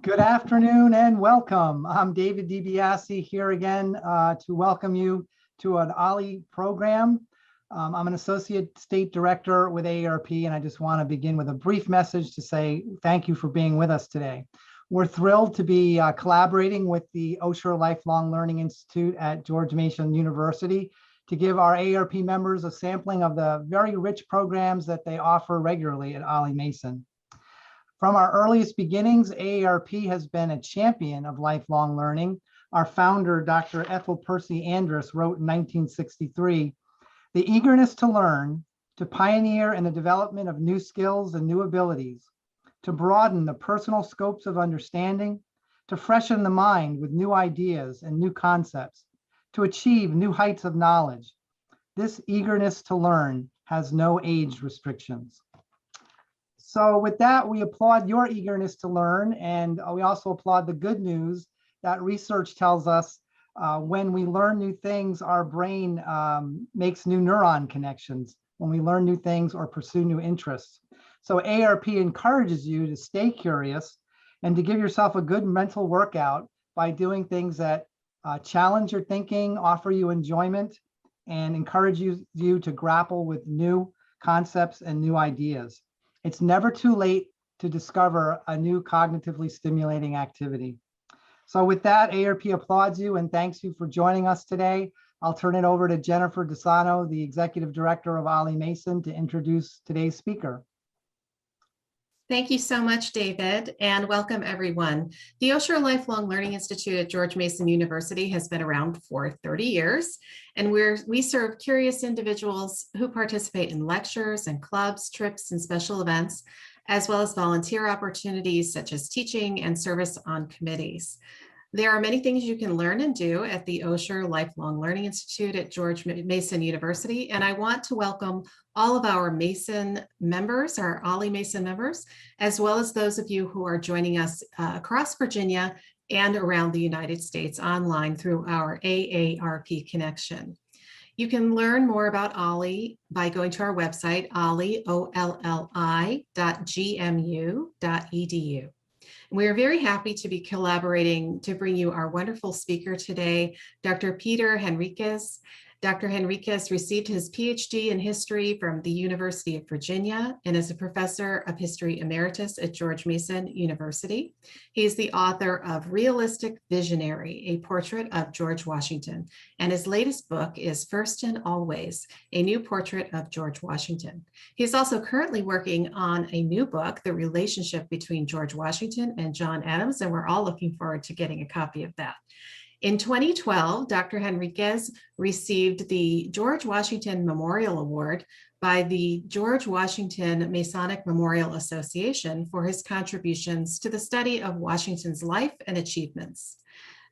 Good afternoon and welcome. I'm David DiBiase here again to welcome you to an OLLI program. I'm an Associate State Director with AARP, and I just want to begin with a brief message to say thank you for being with us today. We're thrilled to be collaborating with the Osher Lifelong Learning Institute at George Mason University to give our AARP members a sampling of the very rich programs that they offer regularly at OLLI Mason. From our earliest beginnings, AARP has been a champion of lifelong learning. Our founder, Dr. Ethel Percy Andrus, wrote in 1963, "The eagerness to learn, to pioneer in the development of new skills and new abilities, to broaden the personal scopes of understanding, to freshen the mind with new ideas and new concepts, to achieve new heights of knowledge. This eagerness to learn has no age restrictions." So with that, we applaud your eagerness to learn, and we also applaud the good news that research tells us when we learn new things, our brain makes new neuron connections when we learn new things or pursue new interests. So AARP encourages you to stay curious and to give yourself a good mental workout by doing things that challenge your thinking, offer you enjoyment, and encourage you to grapple with new concepts and new ideas. It's never too late to discover a new cognitively stimulating activity. So with that, AARP applauds you and thanks you for joining us today. I'll turn it over to Jennifer DeSano, the Executive Director of OLLI Mason, to introduce today's speaker. Thank you so much, David, and welcome everyone. The Osher Lifelong Learning Institute at George Mason University has been around for 30 years, and we serve curious individuals who participate in lectures and clubs, trips, and special events, as well as volunteer opportunities such as teaching and service on committees. There are many things you can learn and do at the Osher Lifelong Learning Institute at George Mason University, and I want to welcome all of our Mason members, our OLLI Mason members, as well as those of you who are joining us across Virginia and around the United States online through our AARP connection. You can learn more about OLLI by going to our website, olli.gmu.edu. We are very happy to be collaborating to bring you our wonderful speaker today, Dr. Peter Henriquez. Dr. Henriquez received his PhD in history from the University of Virginia and is a professor of history emeritus at George Mason University. He is the author of Realistic Visionary, a Portrait of George Washington, and his latest book is First and Always, a New Portrait of George Washington. He is also currently working on a new book, The Relationship Between George Washington and John Adams, and we're all looking forward to getting a copy of that. In 2012, Dr. Henriquez received the George Washington Memorial Award by the George Washington Masonic Memorial Association for his contributions to the study of Washington's life and achievements.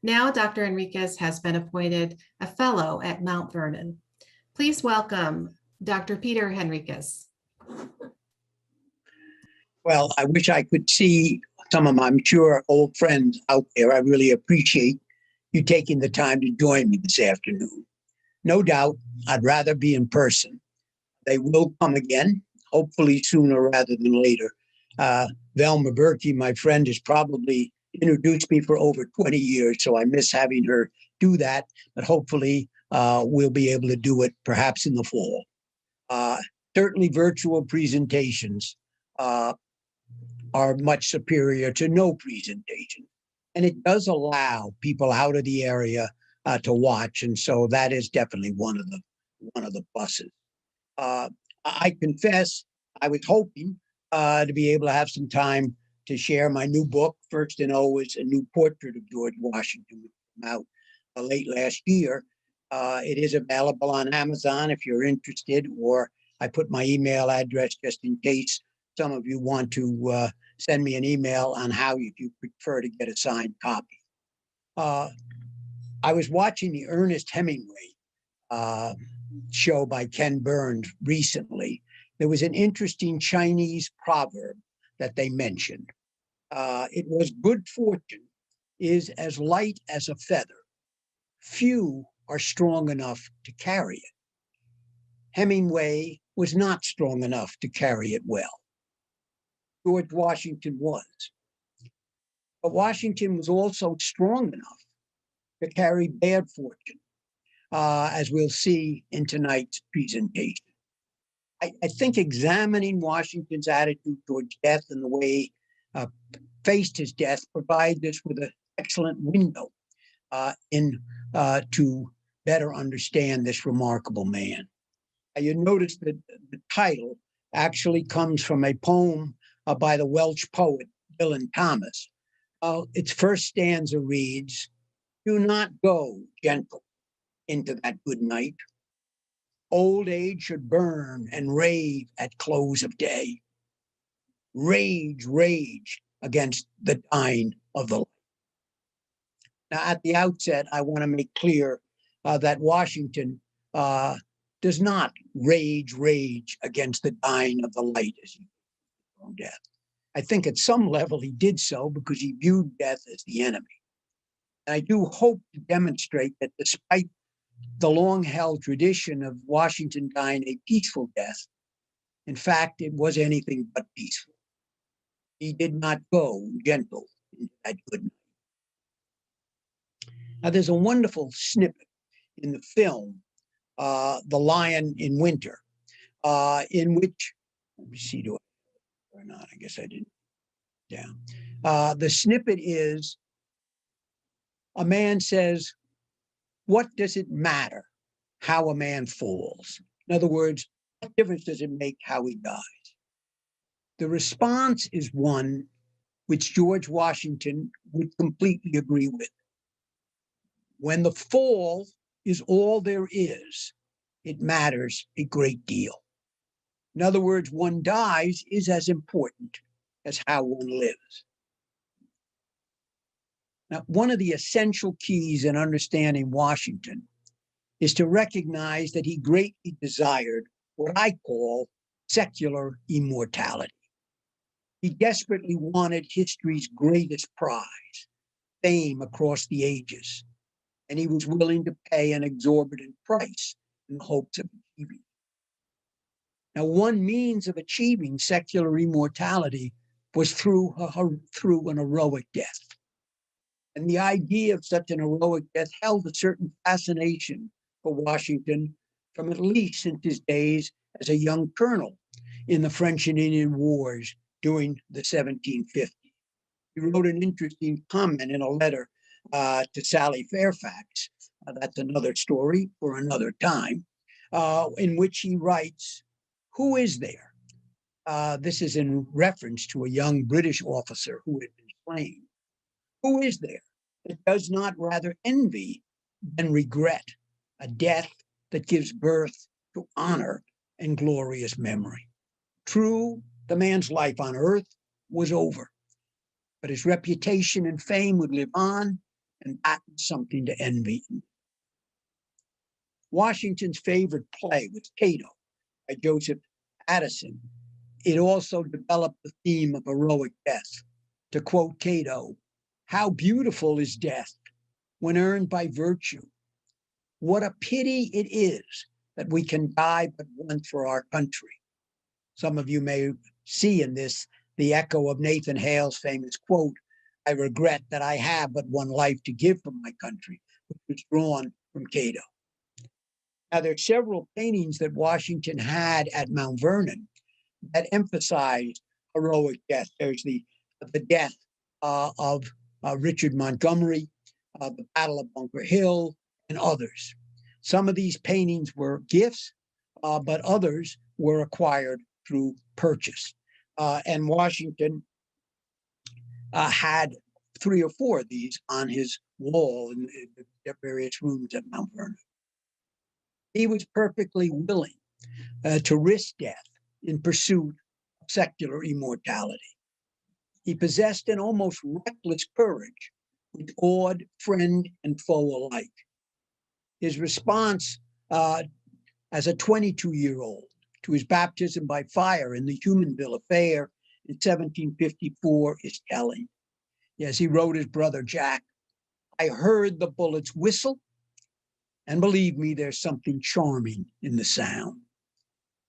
Now, Dr. Henriquez has been appointed a fellow at Mount Vernon. Please welcome Dr. Peter Henriquez. Well, I wish I could see some of my, I'm sure, old friends out there. I really appreciate you taking the time to join me this afternoon. No doubt, I'd rather be in person. They will come again, hopefully sooner rather than later. Velma Berkey, my friend, has probably introduced me for over 20 years, so I miss having her do that, but hopefully we'll be able to do it perhaps in the fall. Certainly virtual presentations are much superior to no presentation. And it does allow people out of the area to watch, and so that is definitely one of the pluses. I confess, I was hoping to be able to have some time to share my new book, First and Always, a New Portrait of George Washington, which came out late last year. It is available on Amazon if you're interested, or I put my email address just in case some of you want to send me an email on how you prefer to get a signed copy. I was watching the Ernest Hemingway show by Ken Burns recently. There was an interesting Chinese proverb that they mentioned. It was, good fortune is as light as a feather. Few are strong enough to carry it. Hemingway was not strong enough to carry it well. George Washington was. But Washington was also strong enough to carry bad fortune, as we'll see in tonight's presentation. I think examining Washington's attitude towards death and the way he faced his death provides us with an excellent window to better understand this remarkable man. You notice that the title actually comes from a poem by the Welsh poet Dylan Thomas. Its first stanza reads, "Do not go, gentle, into that good night. Old age should burn and rave at close of day. Rage, rage against the dying of the light." Now, at the outset, I want to make clear that Washington does not rage against the dying of the light as he from death. I think at some level he did so because he viewed death as the enemy. And I do hope to demonstrate that despite the long-held tradition of Washington dying a peaceful death, in fact, it was anything but peaceful. He did not go gentle into that good night. Now, there's a wonderful snippet in the film, The Lion in Winter, in which, let me see, do I or not? I guess I didn't. Yeah. The snippet is a man says, "What does it matter how a man falls?" In other words, what difference does it make how he dies? The response is one which George Washington would completely agree with. When the fall is all there is, it matters a great deal. In other words, one dies is as important as how one lives. Now, one of the essential keys in understanding Washington is to recognize that he greatly desired what I call secular immortality. He desperately wanted history's greatest prize, fame across the ages, and he was willing to pay an exorbitant price in the hopes of achieving it. Now, one means of achieving secular immortality was through an heroic death. And the idea of such an heroic death held a certain fascination for Washington from at least since his days as a young colonel in the French and Indian Wars during the 1750s. He wrote an interesting comment in a letter to Sally Fairfax. That's another story for another time, in which he writes, "Who is there?" This is in reference to a young British officer who had been slain. "Who is there that does not rather envy than regret a death that gives birth to honor and glorious memory?" True, the man's life on earth was over, but his reputation and fame would live on, and that was something to envy. Washington's favorite play was Cato by Joseph Addison. It also developed the theme of heroic death. To quote Cato, "How beautiful is death when earned by virtue. What a pity it is that we can die but once for our country." Some of you may see in this the echo of Nathan Hale's famous quote, "I regret that I have but one life to give for my country," which was drawn from Cato. Now, there are several paintings that Washington had at Mount Vernon that emphasized heroic death. There's the death of Richard Montgomery, the Battle of Bunker Hill, and others. Some of these paintings were gifts, but others were acquired through purchase. And Washington had 3 or 4 of these on his wall in the various rooms at Mount Vernon. He was perfectly willing to risk death in pursuit of secular immortality. He possessed an almost reckless courage, which awed friend and foe alike. His response as a 22-year-old to his baptism by fire in the Humanville affair in 1754 is telling. Yes, he wrote his brother Jack, "I heard the bullets whistle, and believe me, there's something charming in the sound.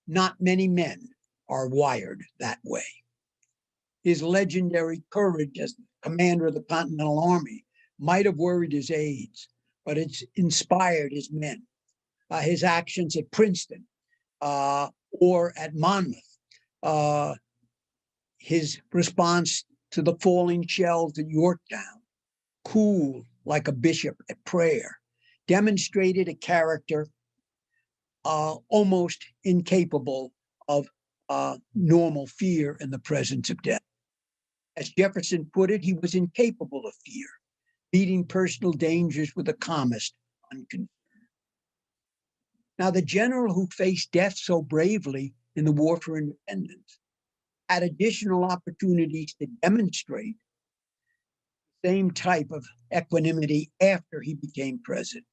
Not many men are wired that way." His legendary courage as commander of the Continental Army might have worried his aides, but it's inspired his men. His actions at Princeton or at Monmouth, his response to the falling shells at Yorktown, cool like a bishop at prayer, demonstrated a character almost incapable of normal fear in the presence of death. As Jefferson put it, he was incapable of fear, meeting personal dangers with the calmest unconcern. Now, the general who faced death so bravely in the War for Independence had additional opportunities to demonstrate the same type of equanimity after he became president.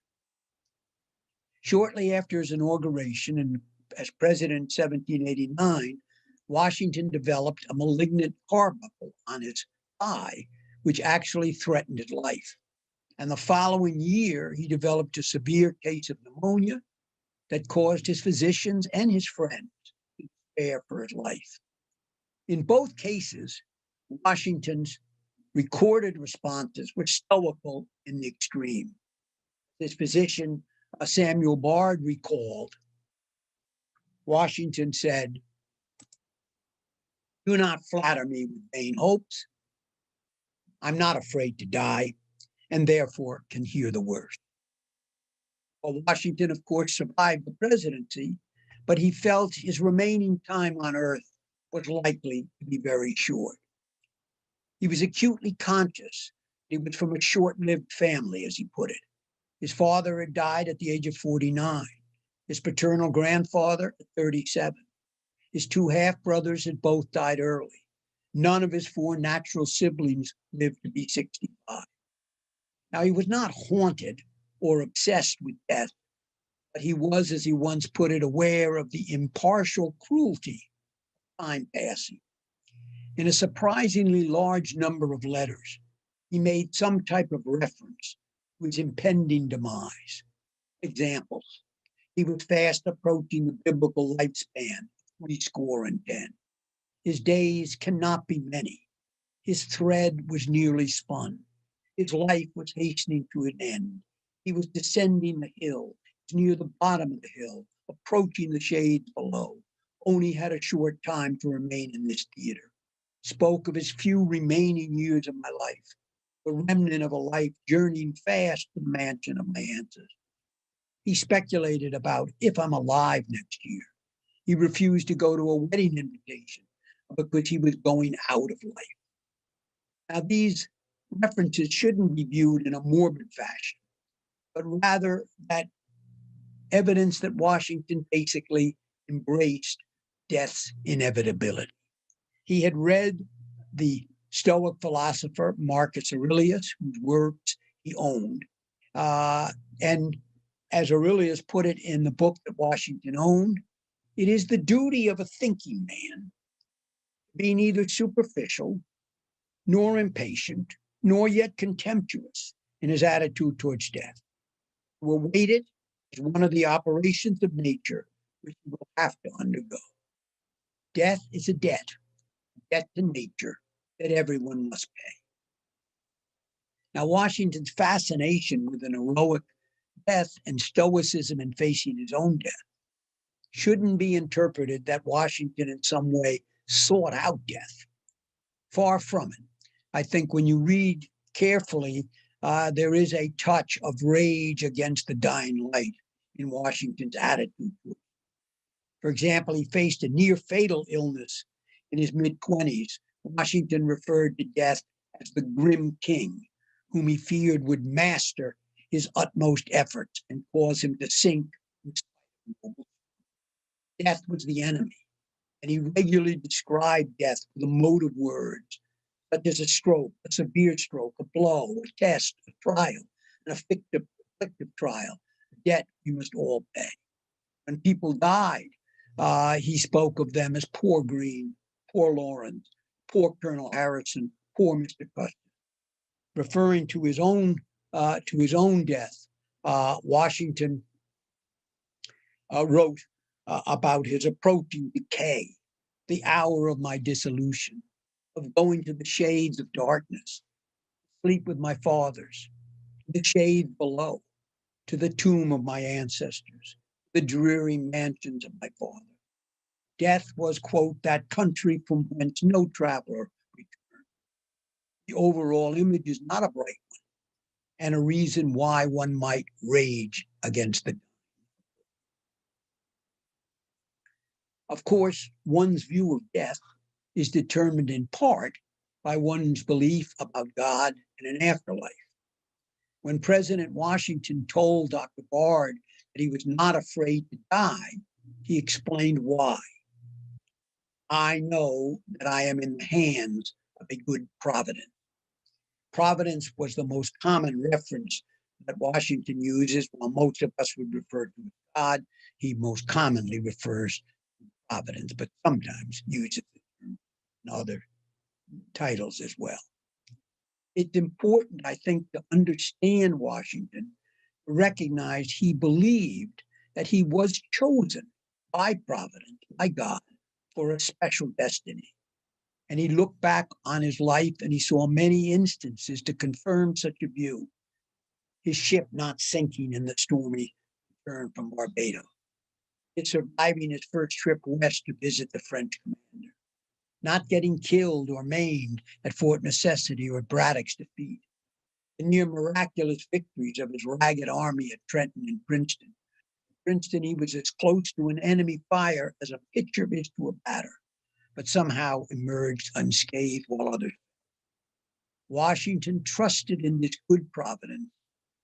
Shortly after his inauguration and as president in 1789, Washington developed a malignant carbuncle on his eye, which actually threatened his life. And the following year, he developed a severe case of pneumonia that caused his physicians and his friends to despair for his life. In both cases, Washington's recorded responses were stoical in the extreme. His physician, Samuel Bard, recalled, Washington said, "Do not flatter me with vain hopes. I'm not afraid to die, and therefore can hear the worst." Well, Washington, of course, survived the presidency, but he felt his remaining time on earth was likely to be very short. He was acutely conscious he was from a short-lived family, as he put it. His father had died at the age of 49, his paternal grandfather at 37. His two half-brothers had both died early. None of his four natural siblings lived to be 65. Now, he was not haunted or obsessed with death, but he was, as he once put it, aware of the impartial cruelty of time passing. In a surprisingly large number of letters, he made some type of reference to his impending demise. Examples: he was fast approaching the biblical lifespan, 70. His days cannot be many. His thread was nearly spun. His life was hastening to an end. He was descending the hill. He was near the bottom of the hill, approaching the shades below. Only had a short time to remain in this theater. Spoke of his few remaining years of my life, the remnant of a life journeying fast to the mansion of my ancestors. He speculated about if I'm alive next year. He refused to go to a wedding invitation because he was going out of life. Now, these references shouldn't be viewed in a morbid fashion, but rather that evidence that Washington basically embraced death's inevitability. He had read the Stoic philosopher Marcus Aurelius, whose works he owned. And as Aurelius put it in the book that Washington owned, it is the duty of a thinking man to be neither superficial, nor impatient, nor yet contemptuous in his attitude towards death. To await it is one of the operations of nature which he will have to undergo. Death is a debt to nature that everyone must pay. Now, Washington's fascination with an heroic death and stoicism in facing his own death shouldn't be interpreted that Washington in some way sought out death. Far from it. I think when you read carefully, there is a touch of rage against the dying light in Washington's attitude to it. For example, he faced a near fatal illness in his mid-20s. Washington referred to death as the grim king, whom he feared would master his utmost efforts and cause him to sink in spite of noble. Death was the enemy, and he regularly described death with emotive words, such as a stroke, a severe stroke, a blow, a test, a trial, an afflictive trial, a debt you must all pay. When people died, he spoke of them as poor Greene, poor Lawrence, poor Colonel Harrison, poor Mr. Custer. Referring to his own death, Washington wrote about his approaching decay, the hour of my dissolution. of going to the shades of darkness, sleep with my fathers, the shade below, to the tomb of my ancestors, the dreary mansions of my father. Death was, quote, that country from whence no traveler returned. The overall image is not a bright one, and a reason why one might rage against the. Of course, one's view of death is determined in part by one's belief about God and an afterlife. When President Washington told Dr. Bard that he was not afraid to die, he explained why. I know that I am in the hands of a good providence. Providence was the most common reference that Washington uses, while most of us would refer to God. He most commonly refers to providence, but sometimes uses it in other titles as well. It's important, I think, to understand Washington, to recognize he believed that he was chosen by providence, by God, for a special destiny. And he looked back on his life and he saw many instances to confirm such a view. His ship not sinking in the stormy return from Barbados, his surviving his first trip west to visit the French commander, not getting killed or maimed at Fort Necessity or Braddock's defeat, the near miraculous victories of his ragged army at Trenton and Princeton. Princeton, he was as close to an enemy fire as a pitcher is to a batter, but somehow emerged unscathed while others. Washington trusted in this good providence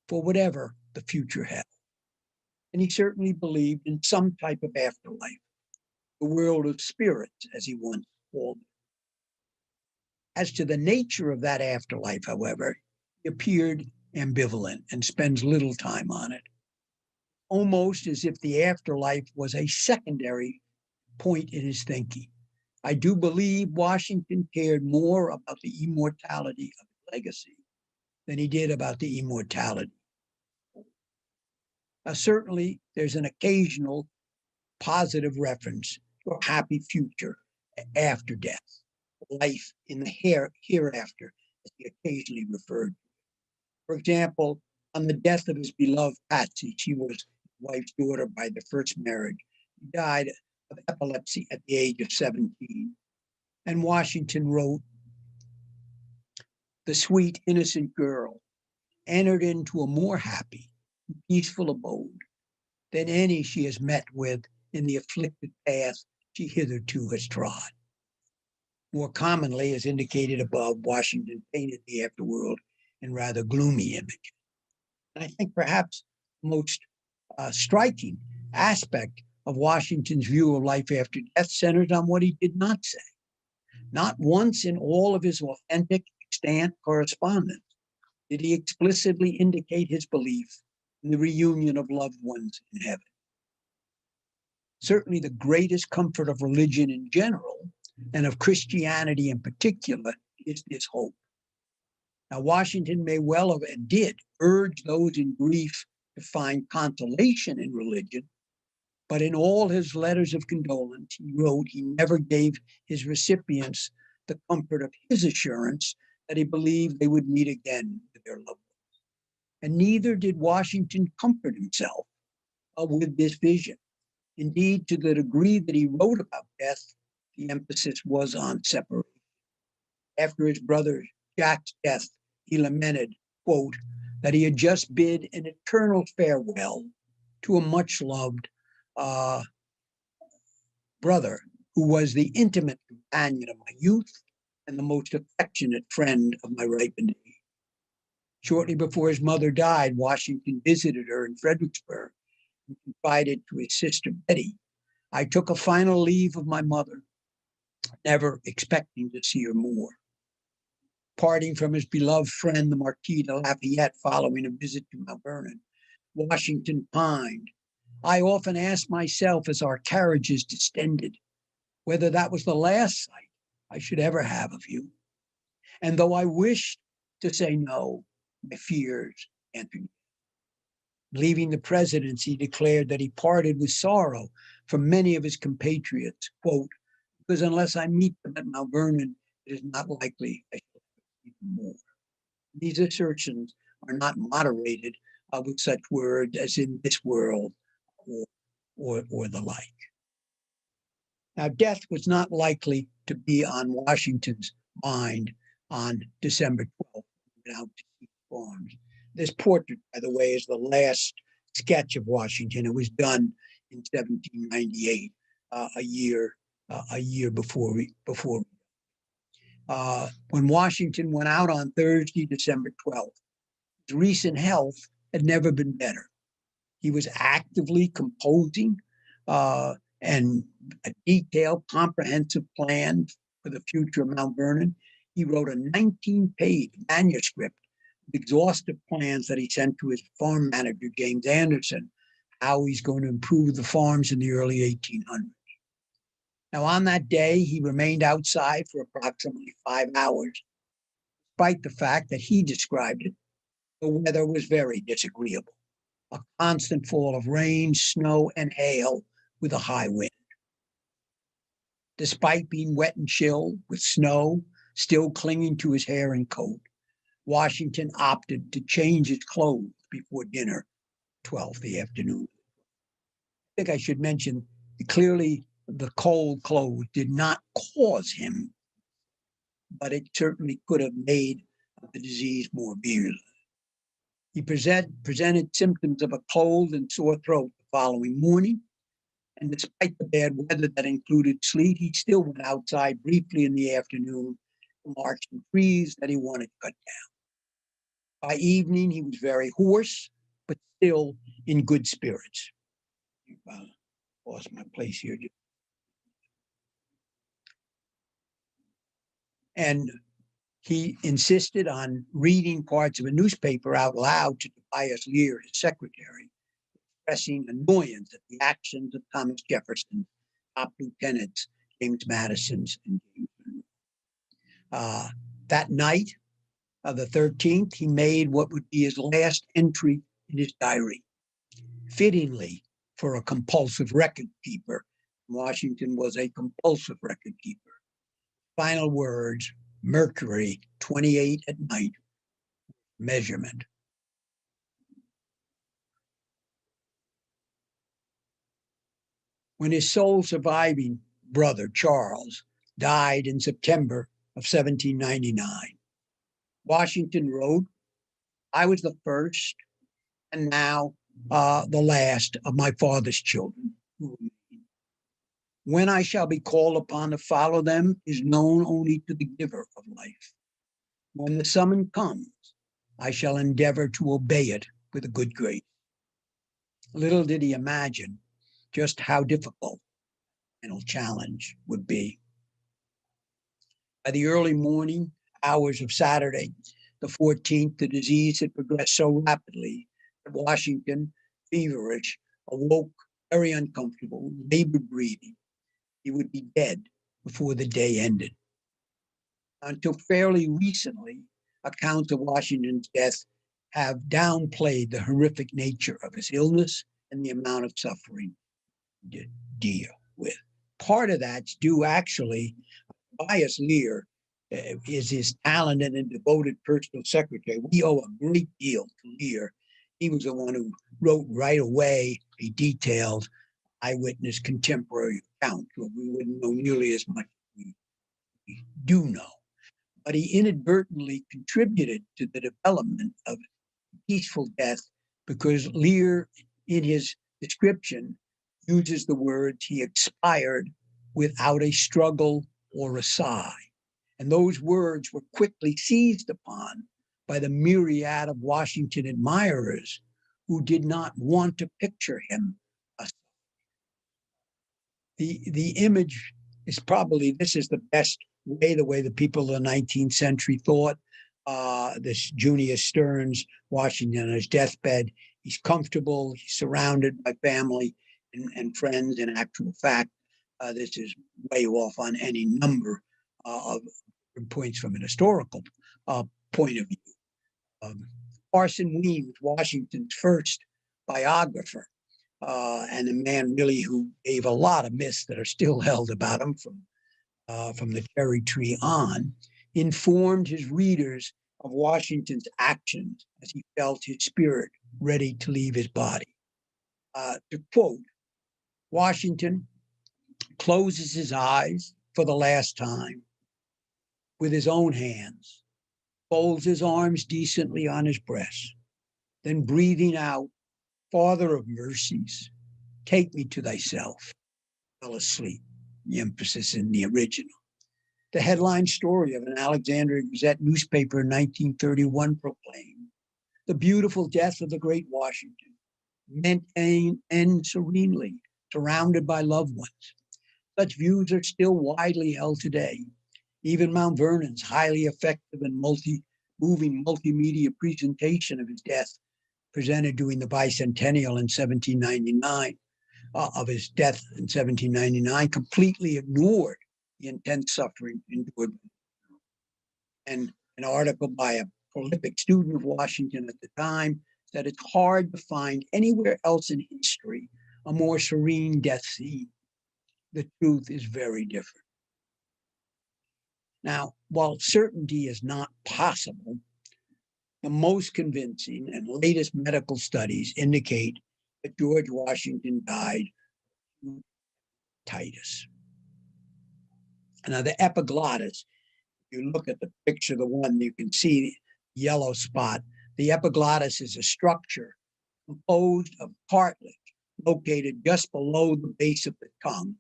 for whatever the future held. And he certainly believed in some type of afterlife, the world of spirits, as he once called it. As to the nature of that afterlife, however, he appeared ambivalent and spends little time on it, almost as if the afterlife was a secondary point in his thinking. I do believe Washington cared more about the immortality of his legacy than he did about the immortality. Certainly, there's an occasional positive reference to a happy future after death, life in the hereafter, as he occasionally referred to. For example, on the death of his beloved Patsy, she was his wife's daughter by the first marriage. He died of epilepsy at the age of 17. And Washington wrote, "The sweet, innocent girl entered into a more happy, peaceful abode than any she has met with in the afflicted path she hitherto has trod." More commonly, as indicated above, Washington painted the afterworld in rather gloomy images. And I think perhaps the most striking aspect of Washington's view of life after death centers on what he did not say. Not once in all of his authentic, extant correspondence did he explicitly indicate his belief in the reunion of loved ones in heaven. Certainly, the greatest comfort of religion in general, and of Christianity in particular, is this hope. Now, Washington may well have and did urge those in grief to find consolation in religion, but in all his letters of condolence, he wrote he never gave his recipients the comfort of his assurance that he believed they would meet again with their loved ones. And neither did Washington comfort himself with this vision. Indeed, to the degree that he wrote about death, the emphasis was on separation. After his brother Jack's death, he lamented, quote, that he had just bid an eternal farewell to a much-loved brother who was the intimate companion of my youth and the most affectionate friend of my ripened age. Shortly before his mother died, Washington visited her in Fredericksburg and confided to his sister Betty, "I took a final leave of my mother, never expecting to see her more." Parting from his beloved friend, the Marquis de Lafayette, following a visit to Mount Vernon, Washington pined. "I often ask myself as our carriages descended, whether that was the last sight I should ever have of you. And though I wished to say no, my fears entered." Leaving the presidency, he declared that he parted with sorrow from many of his compatriots, quote, "because unless I meet them at Mount Vernon it is not likely I shall ever see more. These assertions are not moderated with such words as in this world or the like. Now, death was not likely to be on Washington's mind on December 12th, without farms. This portrait, by the way, is the last sketch of Washington. It was done in 1798, a year before when Washington went out on Thursday, December 12th. His recent health had never been better. He was actively composing and a detailed, comprehensive plan for the future of Mount Vernon. He wrote a 19-page manuscript with exhaustive plans that he sent to his farm manager, James Anderson, how he's going to improve the farms in the early 1800s. Now, on that day, he remained outside for approximately 5 hours, despite the fact that he described it. The weather was very disagreeable. A constant fall of rain, snow, and hail with a high wind. Despite being wet and chilled, with snow still clinging to his hair and coat, Washington opted to change his clothes before dinner, 12 the afternoon. I think I should mention, clearly the cold clothes did not cause him, but it certainly could have made the disease more virulent. He presented symptoms of a cold and sore throat the following morning, and despite the bad weather that included sleet, he still went outside briefly in the afternoon to mark some trees that he wanted cut down. By evening, he was very hoarse, but still in good spirits. Lost my place here. And he insisted on reading parts of a newspaper out loud to Tobias Lear, his secretary, expressing annoyance at the actions of Thomas Jefferson, top lieutenants, James Madison's, and James Henriques. That night of the 13th, he made what would be his last entry in his diary. Fittingly, for a compulsive record keeper, Washington was a compulsive record keeper. Final words, Mercury, 28 at night, measurement. When his sole surviving brother, Charles, died in September of 1799, Washington wrote, "I was the first and now the last of my father's children. When I shall be called upon to follow them is known only to the giver of life. When the summons comes, I shall endeavor to obey it with a good grace." Little did he imagine just how difficult the final challenge would be. By the early morning hours of Saturday, the 14th, the disease had progressed so rapidly that Washington, feverish, awoke very uncomfortable, labored breathing. He would be dead before the day ended. Until fairly recently, accounts of Washington's death have downplayed the horrific nature of his illness and the amount of suffering to deal with. Part of that's due actually, Tobias Lear is his talented and devoted personal secretary. We owe a great deal to Lear. He was the one who wrote right away a detailed eyewitness contemporary account, so we wouldn't know nearly as much as we do know. But he inadvertently contributed to the development of peaceful death because Lear, in his description, uses the words, "he expired without a struggle or a sigh." And those words were quickly seized upon by the myriad of Washington admirers who did not want to picture him. The image is probably, this is the best way, the way the people of the 19th century thought. This Junius Stearns, Washington on his deathbed. He's comfortable, he's surrounded by family and friends. In actual fact, this is way off on any number of points from an historical point of view. Parson Weems, Washington's first biographer, and a man really who gave a lot of myths that are still held about him, from from the cherry tree on, informed his readers of Washington's actions as he felt his spirit ready to leave his body. To quote, Washington closes his eyes for the last time with his own hands, folds his arms decently on his breast, then breathing out, Father of mercies, take me to thyself, fell asleep. The emphasis in the original. The headline story of an Alexandria Gazette newspaper in 1931 proclaimed, the beautiful death of the great Washington meant end serenely, surrounded by loved ones. Such views are still widely held today. Even Mount Vernon's highly effective and moving multimedia presentation of his death, presented during the bicentennial in 1799, of his death in 1799, completely ignored the intense suffering endured. And an article by a prolific student of Washington at the time said it's hard to find anywhere else in history a more serene death scene. The truth is very different. Now, while certainty is not possible, the most convincing and latest medical studies indicate that George Washington died of hepatitis. Now, the epiglottis, if you look at the picture, the one you can see the yellow spot, the epiglottis is a structure composed of cartilage located just below the base of the tongue.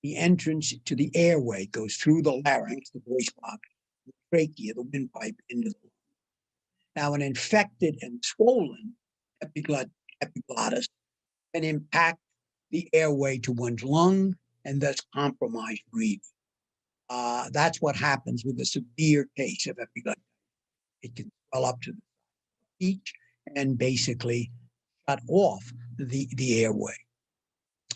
The entrance to the airway goes through the larynx, the voice box, the trachea, the windpipe, into the lung. Now, an infected and swollen epiglottis can impact the airway to one's lung and thus compromise breathing. That's what happens with a severe case of epiglottitis. It can swell up to the speech and basically shut off the airway.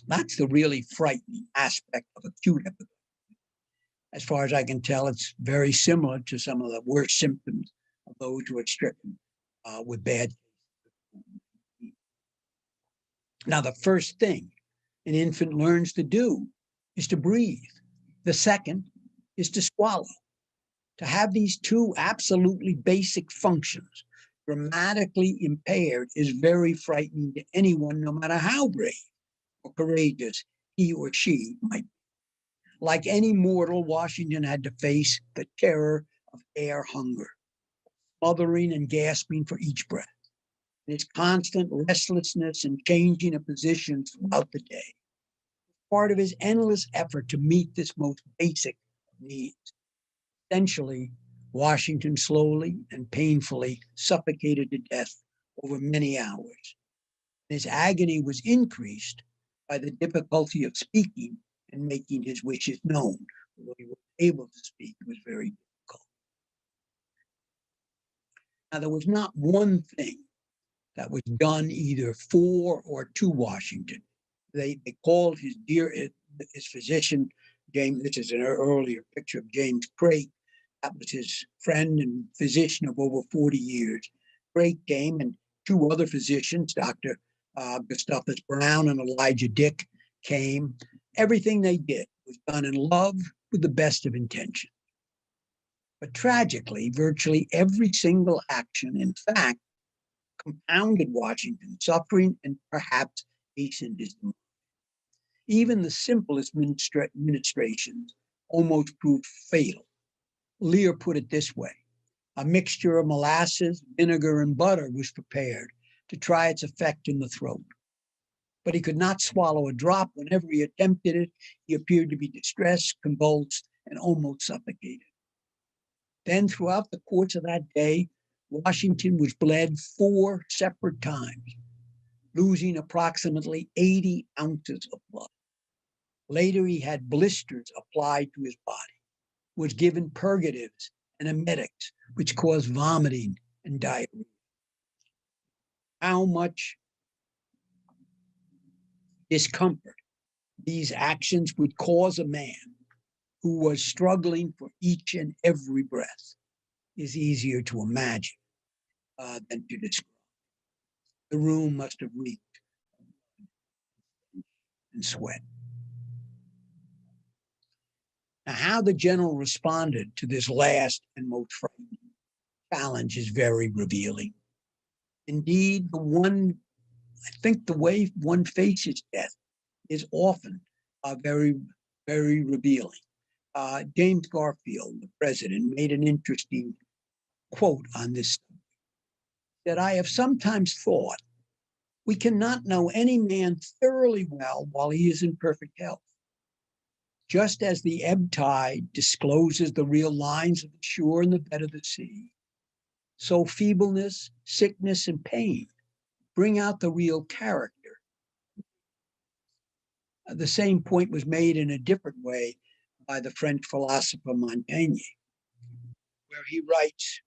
That's the really frightening aspect of acute epiglottitis. As far as I can tell, it's very similar to some of the worst symptoms of those who are stricken with bad cases. Now, the first thing an infant learns to do is to breathe. The second is to swallow. To have these two absolutely basic functions dramatically impaired is very frightening to anyone, no matter how brave or courageous he or she might be. Like any mortal, Washington had to face the terror of air hunger, smothering and gasping for each breath. His constant restlessness and changing of positions throughout the day, part of his endless effort to meet this most basic of needs. Essentially, Washington slowly and painfully suffocated to death over many hours. His agony was increased by the difficulty of speaking and making his wishes known. Although he was able to speak, it was very difficult. Now, there was not one thing that was done either for or to Washington. They called his physician, James, this is an earlier picture of James Craik. That was his friend and physician of over 40 years. Craik came, and two other physicians, Dr. Gustavus Brown and Elijah Dick, came. Everything they did was done in love with the best of intention. But tragically, virtually every single action, in fact, compounded Washington's suffering and perhaps hastened his demise. Even the simplest administrations almost proved fatal. Lear put it this way: a mixture of molasses, vinegar, and butter was prepared to try its effect in the throat. But he could not swallow a drop. Whenever he attempted it, he appeared to be distressed, convulsed, and almost suffocated. Then, throughout the course of that day, Washington was bled 4 separate times, losing approximately 80 ounces of blood. Later, he had blisters applied to his body, was given purgatives and emetics, which caused vomiting and diarrhea. How much discomfort these actions would cause a man who was struggling for each and every breath is easier to imagine than to describe. The room must have reeked and sweat. Now, how the general responded to this last and most frightening challenge is very revealing. Indeed, I think the way one faces death is often very, very revealing. James Garfield, the president, made an interesting quote on this, that I have sometimes thought we cannot know any man thoroughly well while he is in perfect health. Just as the ebb tide discloses the real lines of the shore and the bed of the sea, so feebleness, sickness, and pain bring out the real character. The same point was made in a different way by the French philosopher Montaigne, where he writes,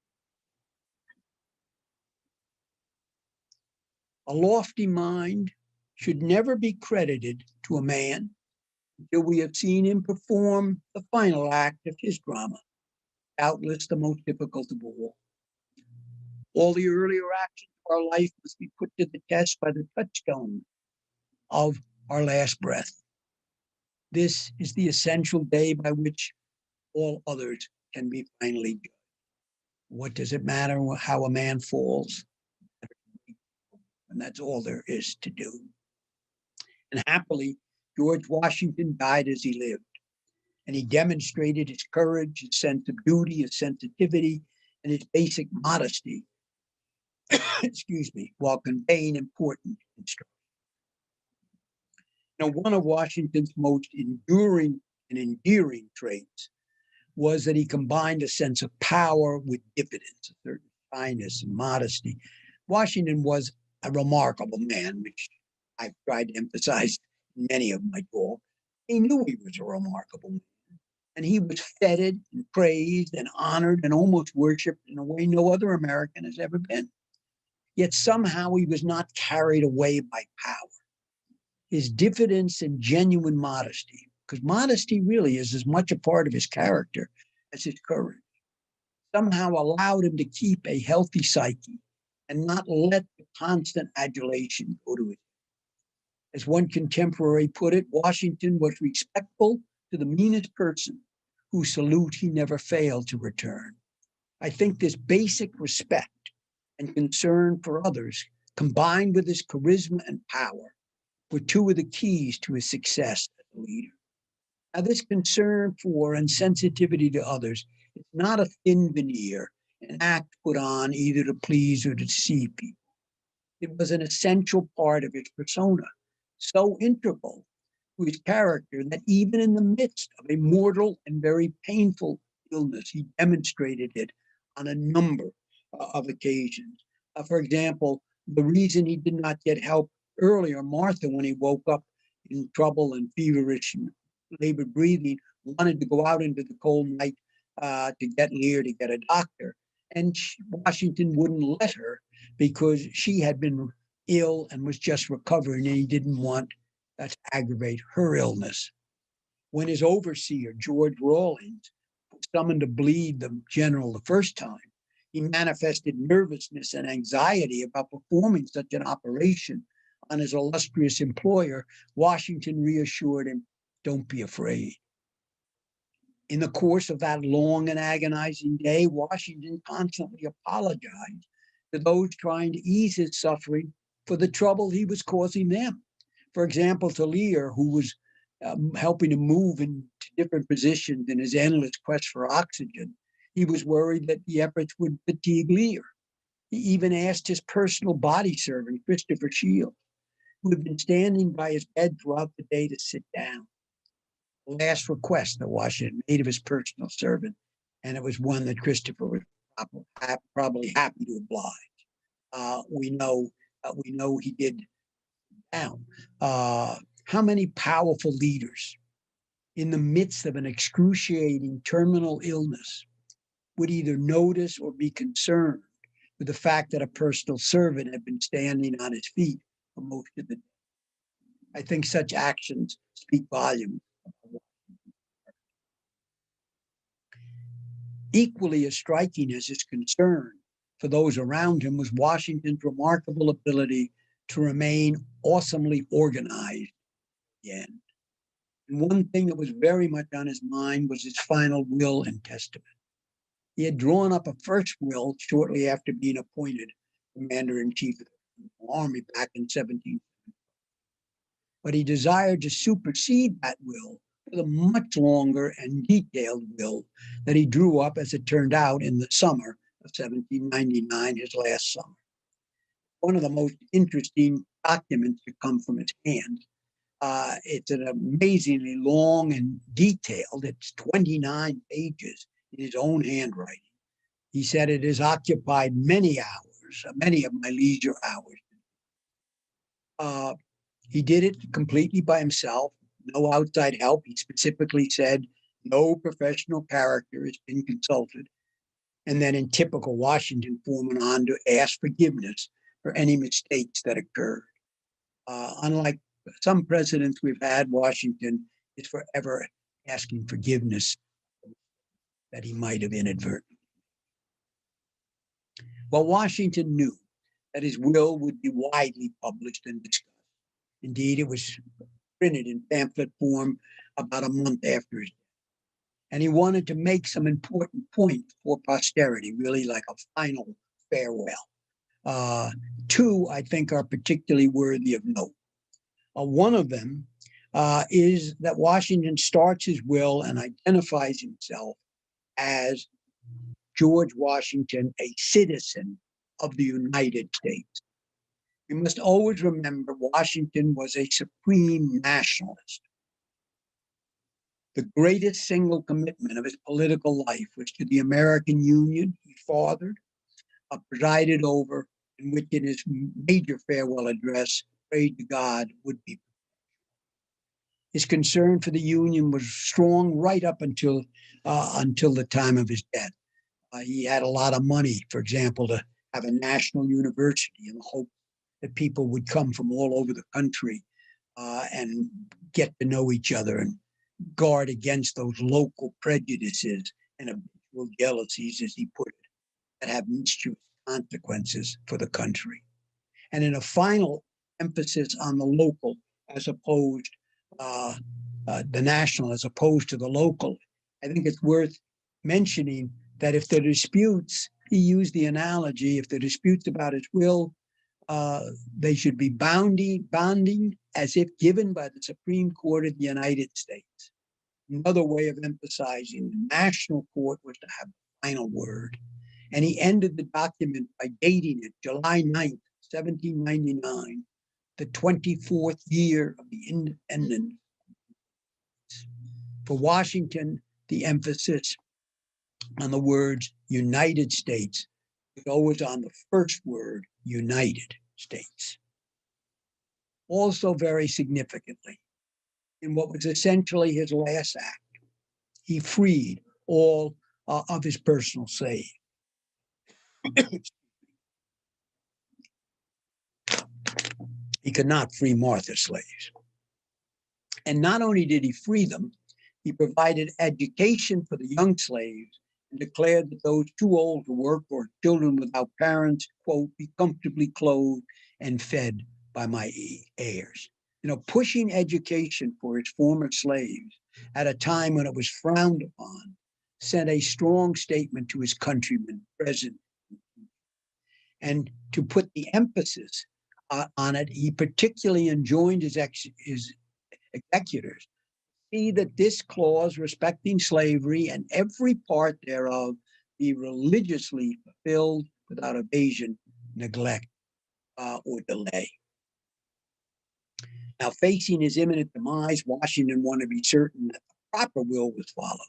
a lofty mind should never be credited to a man until we have seen him perform the final act of his drama, doubtless the most difficult of all. All the earlier actions of our life must be put to the test by the touchstone of our last breath. This is the essential day by which all others can be finally judged. What does it matter how a man falls? And that's all there is to do. And happily, George Washington died as he lived. And he demonstrated his courage, his sense of duty, his sensitivity, and his basic modesty, excuse me, while conveying important instruction. Now, one of Washington's most enduring and endearing traits was that he combined a sense of power with diffidence, a certain shyness and modesty. Washington was a remarkable man, which I've tried to emphasize in many of my talks. He knew he was a remarkable man, and he was feted and praised and honored and almost worshipped in a way no other American has ever been. Yet somehow he was not carried away by power. His diffidence and genuine modesty, because modesty really is as much a part of his character as his courage, somehow allowed him to keep a healthy psyche and not let the constant adulation go to his head. As one contemporary put it, Washington was respectful to the meanest person whose salute he never failed to return. I think this basic respect and concern for others, combined with his charisma and power, were two of the keys to his success as a leader. Now, this concern for and sensitivity to others is not a thin veneer, an act put on either to please or to deceive people. It was an essential part of his persona, so integral to his character that even in the midst of a mortal and very painful illness, he demonstrated it on a number of occasions. For example, the reason he did not get help earlier, Martha, when he woke up in trouble and feverish and labored breathing, wanted to go out into the cold night to get Lear to get a doctor. And Washington wouldn't let her because she had been ill and was just recovering, and he didn't want that to aggravate her illness. When his overseer, George Rawlins, was summoned to bleed the general the first time, he manifested nervousness and anxiety about performing such an operation on his illustrious employer. Washington reassured him, "Don't be afraid." In the course of that long and agonizing day, Washington constantly apologized to those trying to ease his suffering for the trouble he was causing them. For example, to Lear, who was helping him move into different positions in his endless quest for oxygen, he was worried that the efforts would fatigue Lear. He even asked his personal body servant, Christopher Shields, who had been standing by his bed throughout the day, to sit down. The last request that Washington made of his personal servant, and it was one that Christopher was probably happy to oblige. We know he did down. How many powerful leaders in the midst of an excruciating terminal illness would either notice or be concerned with the fact that a personal servant had been standing on his feet for most of the day? I think such actions speak volumes. Equally as striking as his concern for those around him was Washington's remarkable ability to remain awesomely organized again. And one thing that was very much on his mind was his final will and testament. He had drawn up a first will shortly after being appointed commander-in-chief of the army back in 17. But he desired to supersede that will with a much longer and detailed will that he drew up, as it turned out, in the summer of 1799, his last summer. One of the most interesting documents to come from his hand. It's an amazingly long and detailed. It's 29 pages in his own handwriting. He said it has occupied many hours, many of my leisure hours. He did it completely by himself, no outside help. He specifically said no professional character has been consulted. And then in typical Washington form, went on to ask forgiveness for any mistakes that occurred. Unlike some presidents we've had, Washington is forever asking forgiveness that he might have inadvertently. Well, Washington knew that his will would be widely published and discussed. Indeed, it was printed in pamphlet form about a month after his death. And he wanted to make some important points for posterity, really like a final farewell. Two, I think, are particularly worthy of note. One of them is that Washington starts his will and identifies himself as George Washington, a citizen of the United States. We must always remember Washington was a supreme nationalist. The greatest single commitment of his political life was to the American Union he fathered, presided over, in which in his major farewell address, prayed to God would be. His concern for the Union was strong right up until the time of his death. He had a lot of money, for example, to have a national university in the hope that people would come from all over the country and get to know each other and guard against those local prejudices and habitual jealousies, as he put it, that have mischievous consequences for the country. And in a final emphasis on the local as opposed the national as opposed to the local, I think it's worth mentioning that if the disputes, he used the analogy, if the disputes about his will, they should be bonding as if given by the Supreme Court of the United States. Another way of emphasizing the national court was to have the final word. And he ended the document by dating it July 9th, 1799, the 24th year of the independence. For Washington, the emphasis on the words United States was always on the first word, United States. Also very significantly, in what was essentially his last act, he freed all of his personal slaves. He could not free Martha's slaves. And not only did he free them, he provided education for the young slaves and declared that those too old to work or children without parents, quote, be comfortably clothed and fed by my heirs. You know, pushing education for his former slaves at a time when it was frowned upon sent a strong statement to his countrymen present. And to put the emphasis on it, he particularly enjoined his executors see that this clause respecting slavery and every part thereof be religiously fulfilled without evasion, neglect, or delay. Now, facing his imminent demise, Washington wanted to be certain that the proper will was followed.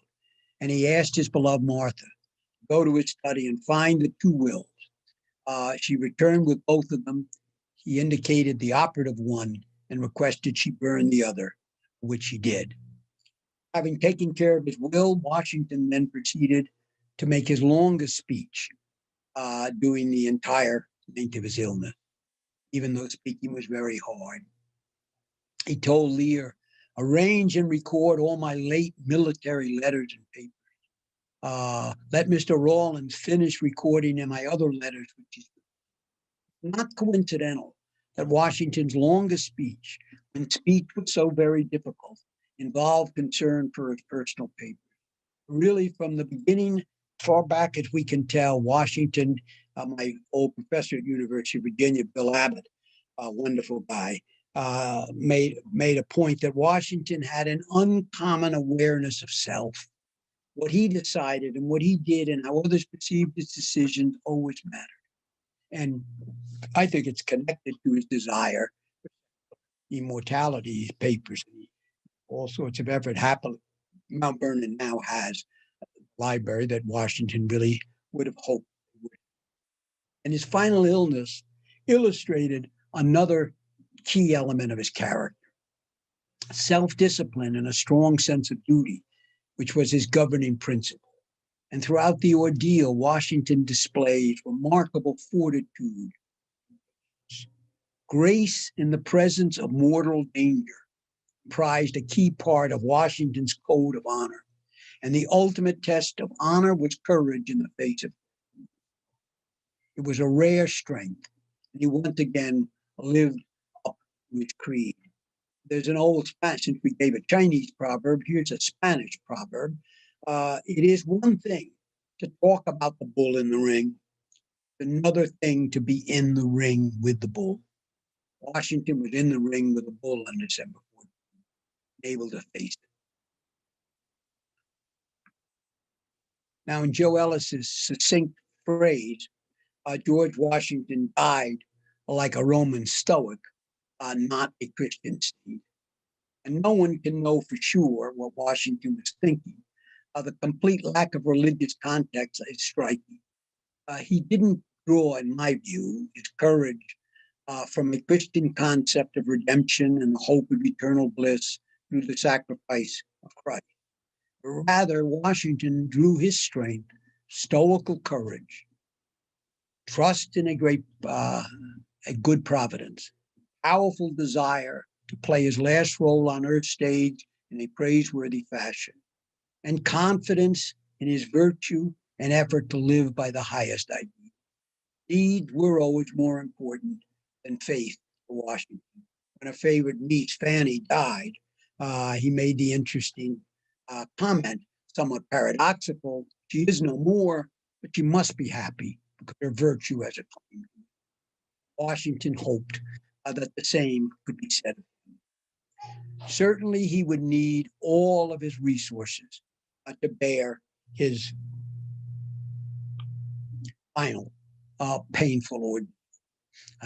And he asked his beloved Martha to go to his study and find the two wills. She returned with both of them. He indicated the operative one and requested she burn the other, which she did. Having taken care of his will, Washington then proceeded to make his longest speech during the entire length of his illness, even though speaking was very hard. He told Lear, arrange and record all my late military letters and papers. Let Mr. Rawlins finish recording in my other letters, which is not coincidental that Washington's longest speech, when speech was so very difficult, involved concern for his personal papers. Really, from the beginning, far back as we can tell, Washington, my old professor at University of Virginia, Bill Abbott, a wonderful guy, made a point that Washington had an uncommon awareness of self. What he decided and what he did and how others perceived his decisions always mattered. And I think it's connected to his desire for immortality, his papers, all sorts of effort. Happily, Mount Vernon now has a library that Washington really would have hoped would. And his final illness illustrated another key element of his character: self-discipline and a strong sense of duty, which was his governing principle. And throughout the ordeal, Washington displays remarkable fortitude, grace in the presence of mortal danger, comprised a key part of Washington's code of honor. And the ultimate test of honor was courage in the face of it. It was a rare strength, and he once again lived up to his creed. There's an old Spanish, since we gave a Chinese proverb, here's a Spanish proverb. It is one thing to talk about the bull in the ring, another thing to be in the ring with the bull. Washington was in the ring with the bull on December 14th, able to face it. Now, in Joe Ellis's succinct phrase, George Washington died like a Roman Stoic, not a Christian saint. And no one can know for sure what Washington was thinking. The complete lack of religious context is striking. He didn't draw, in my view, his courage from a Christian concept of redemption and the hope of eternal bliss through the sacrifice of Christ. Rather, Washington drew his strength, stoical courage, trust in a good providence, powerful desire to play his last role on Earth's stage in a praiseworthy fashion, and confidence in his virtue and effort to live by the highest ideal. Deeds were always more important than faith for Washington. When a favorite niece, Fanny, died, he made the interesting comment, somewhat paradoxical: she is no more, but she must be happy because her virtue has a claim. Washington hoped that the same could be said of him. Certainly, he would need all of his resources to bear his final painful ordeal.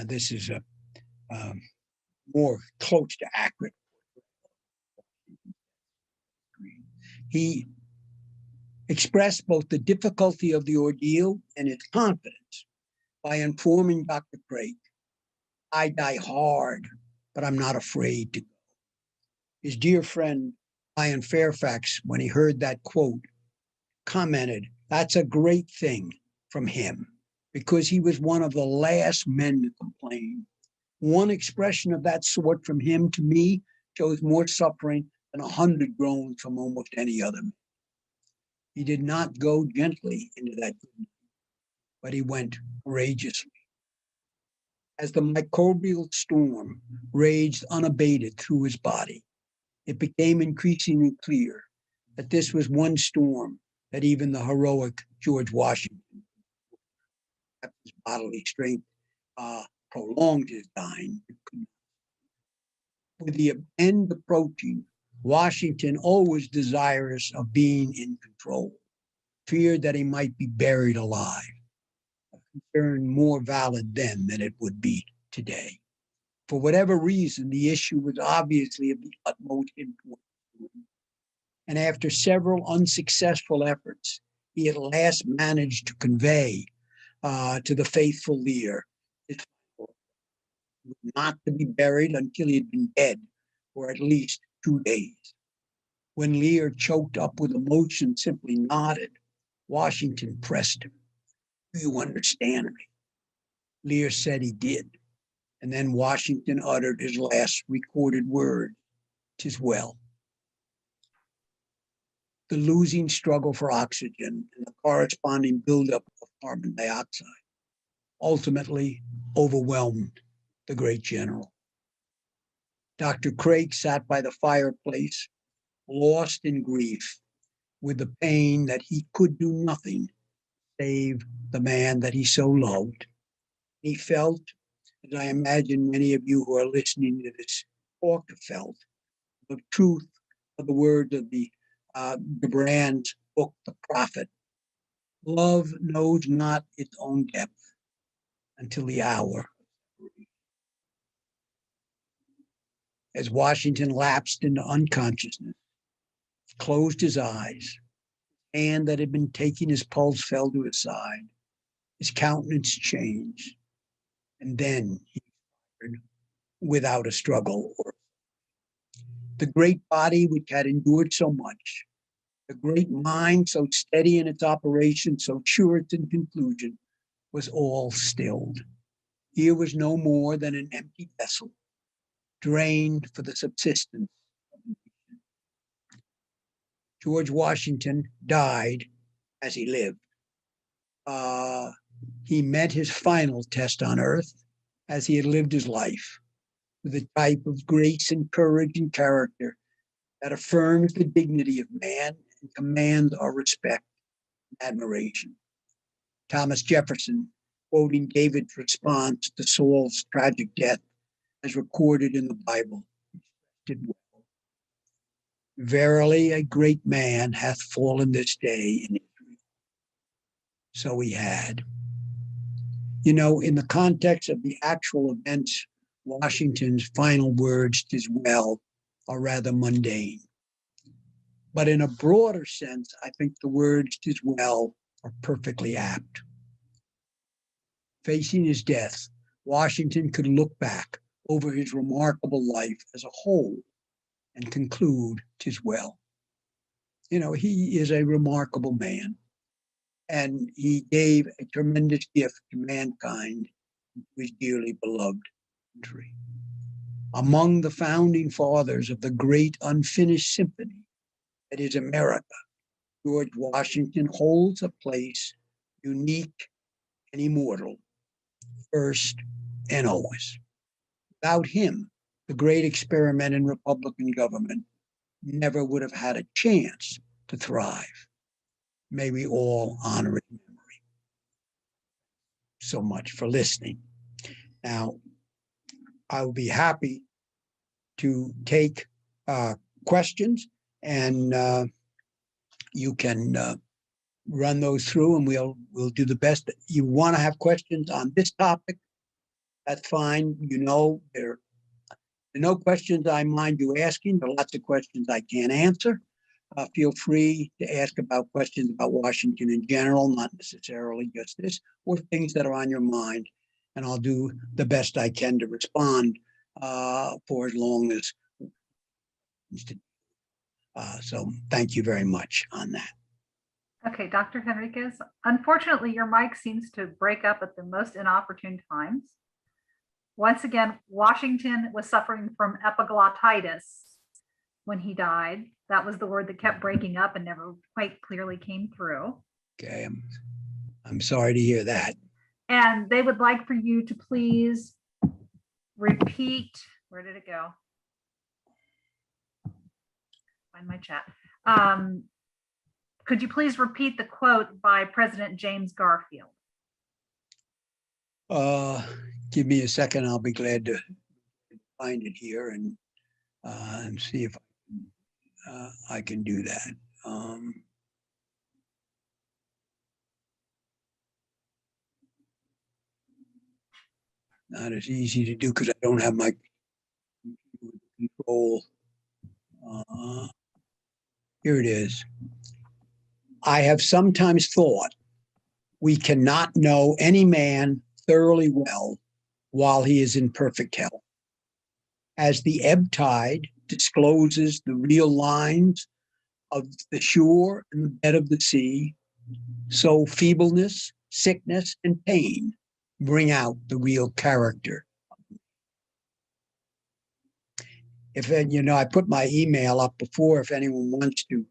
This is a more close to accurate. He expressed both the difficulty of the ordeal and his confidence by informing Dr. Craig, "I die hard, but I'm not afraid to go." His dear friend, Ian Fairfax, when he heard that quote, commented, "That's a great thing from him," because he was one of the last men to complain. One expression of that sort from him, to me, shows more suffering than 100 groans from almost any other man. He did not go gently into that, but he went courageously. As the microbial storm raged unabated through his body, it became increasingly clear that this was one storm that even the heroic George Washington, his bodily strength prolonged his dying. With the end approaching, Washington, always desirous of being in control, feared that he might be buried alive, a concern more valid then than it would be today. For whatever reason, the issue was obviously of the utmost importance to him. And after several unsuccessful efforts, he at last managed to convey to the faithful Lear his not to be buried until he had been dead for at least 2 days. When Lear, choked up with emotion, simply nodded, Washington pressed him. "Do you understand me?" Lear said he did. And then Washington uttered his last recorded word, "'Tis well." The losing struggle for oxygen and the corresponding buildup of carbon dioxide ultimately overwhelmed the great general. Dr. Craig sat by the fireplace, lost in grief, with the pain that he could do nothing save the man that he so loved. He felt, as I imagine many of you who are listening to this talk felt, the truth of the words of the Gibran's book, The Prophet. Love knows not its own depth until the hour. As Washington lapsed into unconsciousness, closed his eyes, hand that had been taking his pulse fell to his side, his countenance changed, and then he expired without a struggle. The great body which had endured so much, the great mind so steady in its operation, so sure its conclusion, was all stilled. Here was no more than an empty vessel, drained for the subsistence of the nation. George Washington died as he lived. He met his final test on earth as he had lived his life, with a type of grace and courage and character that affirms the dignity of man and commands our respect and admiration. Thomas Jefferson, quoting David's response to Saul's tragic death, as recorded in the Bible, did well. Verily, a great man hath fallen this day in Israel. So he had. You know, in the context of the actual events, Washington's final words, "'tis well," are rather mundane. But in a broader sense, I think the words "'tis well" are perfectly apt. Facing his death, Washington could look back over his remarkable life as a whole and conclude "'tis well." You know, he is a remarkable man, and he gave a tremendous gift to mankind, to his dearly beloved country. Among the founding fathers of the great unfinished symphony that is America, George Washington holds a place unique and immortal, first and always. Without him, the great experiment in Republican government never would have had a chance to thrive. May we all honor his memory. So much for listening. Now, I will be happy to take questions, and you can run those through, and we'll do the best. You want to have questions on this topic, that's fine. You know, there are no questions I mind you asking. There are lots of questions I can't answer. Feel free to ask about questions about Washington in general, not necessarily just this, or things that are on your mind, and I'll do the best I can to respond for as long as. So thank you very much on that. Okay, Dr. Henriquez, unfortunately, your mic seems to break up at the most inopportune times. Once again, Washington was suffering from epiglottitis when he died. That was the word that kept breaking up and never quite clearly came through. Okay, I'm sorry to hear that. And they would like for you to please repeat, where did it go? Find my chat. Could you please repeat the quote by President James Garfield? Give me a second. I'll be glad to find it here and see if I can do that. Not as easy to do because I don't have my control. Here it is. I have sometimes thought we cannot know any man thoroughly well while he is in perfect health. As the ebb tide discloses the real lines of the shore and the bed of the sea, so feebleness, sickness, and pain bring out the real character. If you know, I put my email up before. If anyone wants to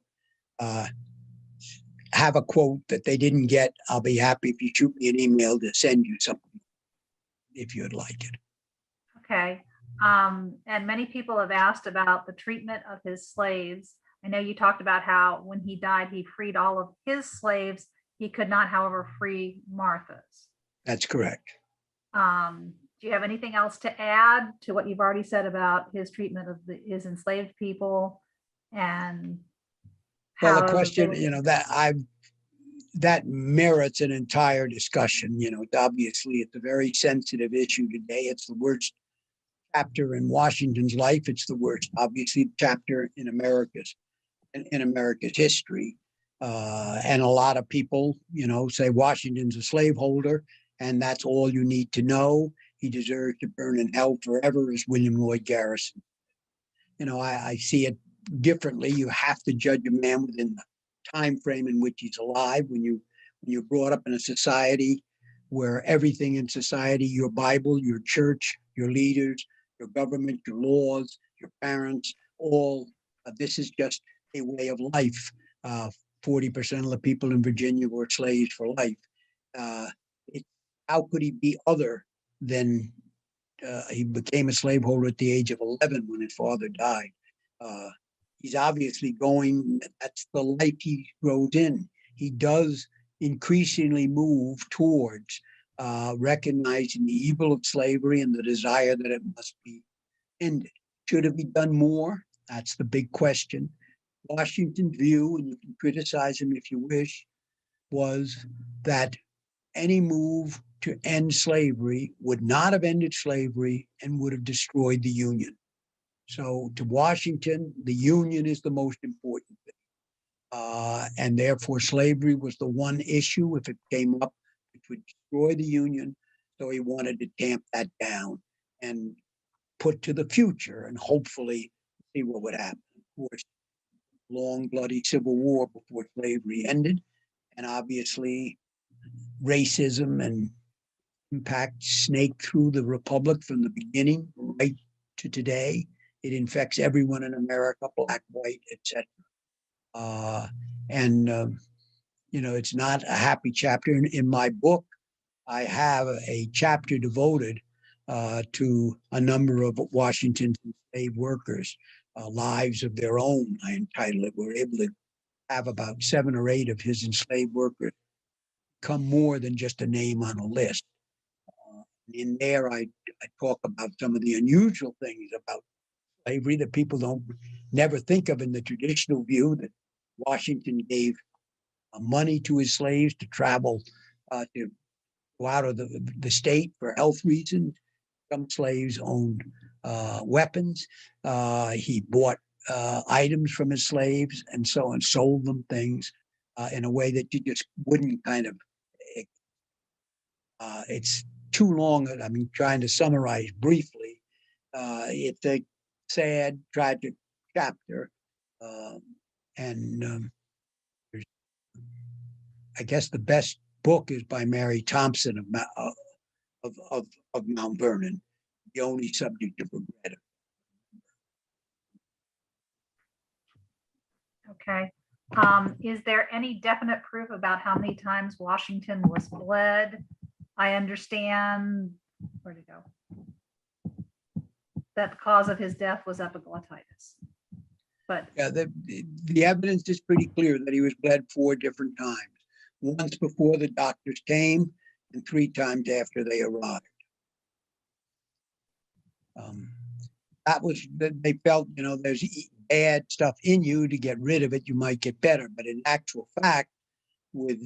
have a quote that they didn't get, I'll be happy if you shoot me an email to send you something if you'd like it. Okay. And many people have asked about the treatment of his slaves. I know you talked about how when he died, he freed all of his slaves. He could not, however, free Martha's. That's correct. Do you have anything else to add to what you've already said about his treatment of his enslaved people and Well, the how question, they- that merits an entire discussion. Obviously, it's a very sensitive issue today. It's the worst chapter in Washington's life. It's the worst, obviously, chapter in America's history. And a lot of people, say Washington's a slaveholder, and that's all you need to know. He deserves to burn in hell forever, as William Lloyd Garrison. I see it differently. You have to judge a man within the time frame in which he's alive. When you're brought up in a society where everything in society, your Bible, your church, your leaders, your government, your laws, your parents, all this is just a way of life. 40% of the people in Virginia were slaves for life. How could he be other than he became a slaveholder at the age of 11 when his father died? He's obviously that's the life he grows in. He does increasingly move towards recognizing the evil of slavery and the desire that it must be ended. Should have he done more? That's the big question. Washington's view, and you can criticize him if you wish, was that any move to end slavery would not have ended slavery and would have destroyed the Union. So to Washington, the Union is the most important thing. And therefore, slavery was the one issue, if it came up, which would destroy the Union. So he wanted to tamp that down and put to the future and hopefully see what would happen. Of course, long, bloody Civil War before slavery ended. And obviously, racism and impact snaked through the Republic from the beginning right to today. It infects everyone in America, black, white, etc. It's not a happy chapter. In my book, I have a chapter devoted to a number of Washington's enslaved workers, lives of their own, I entitled it. We're able to have about 7 or 8 of his enslaved workers become more than just a name on a list. In there, I talk about some of the unusual things about slavery that people never think of in the traditional view, that Washington gave money to his slaves to travel, to go out of the state for health reasons. Some slaves owned weapons. He bought items from his slaves and so on, sold them things in a way that you just wouldn't kind of. It's too long. Trying to summarize briefly, it's a sad, tragic chapter, and I guess the best book is by Mary Thompson of Mount Vernon, The Only Subject of Regret. Okay. Is there any definite proof about how many times Washington was bled? I understand, where'd it go? That the cause of his death was epiglottitis. But yeah, the evidence is pretty clear that he was bled 4 different times. Once before the doctors came and 3 times after they arrived. They felt, there's bad stuff in you. To get rid of it, you might get better. But in actual fact, with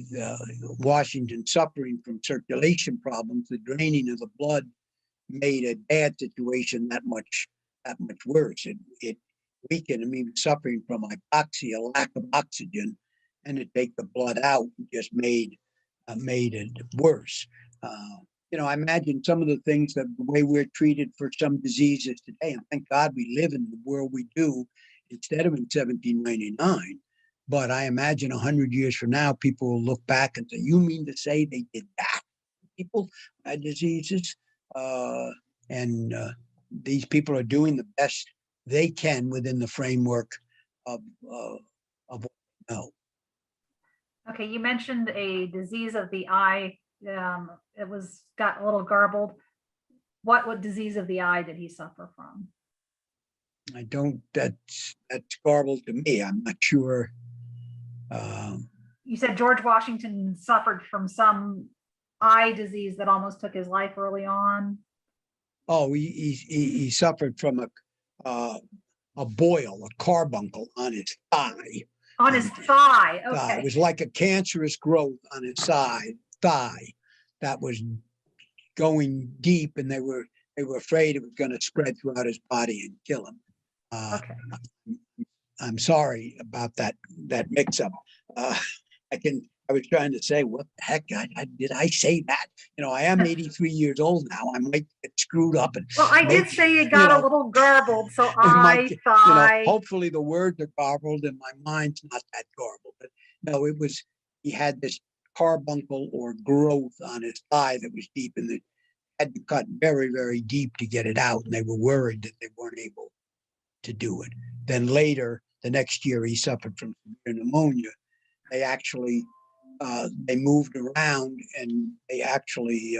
Washington suffering from circulation problems, the draining of the blood made a bad situation that much worse. It weakened him. He was suffering from hypoxia, lack of oxygen, and to take the blood out just made it worse. I imagine some of the things, that the way we're treated for some diseases today, and thank God we live in the world we do instead of in 1799. But I imagine 100 years from now, people will look back and say, "You mean to say they did that? People had diseases, and these people are doing the best they can within the framework of what they know." okay, you mentioned a disease of the eye. It got a little garbled. What disease of the eye did he suffer from? I don't, that's garbled to me. I'm not sure. You said George Washington suffered from some eye disease that almost took his life early on. Oh, he suffered from a boil, a carbuncle on his thigh. On his thigh. It was Okay. like a cancerous growth on his thigh that was going deep, and they were afraid it was going to spread throughout his body and kill him. Okay. I'm sorry about that mix-up. I was trying to say, what the heck? Did I say that? I am 83 years old now. I might get screwed up. And Well, I did say it got a little garbled, so I thigh. Hopefully the words are garbled and my mind's not that garbled. But no, he had this carbuncle or growth on his thigh that was deep, and they had to cut very, very deep to get it out. And they were worried that they weren't able to do it. Then later, the next year, he suffered from severe pneumonia. They actually they moved around, and they actually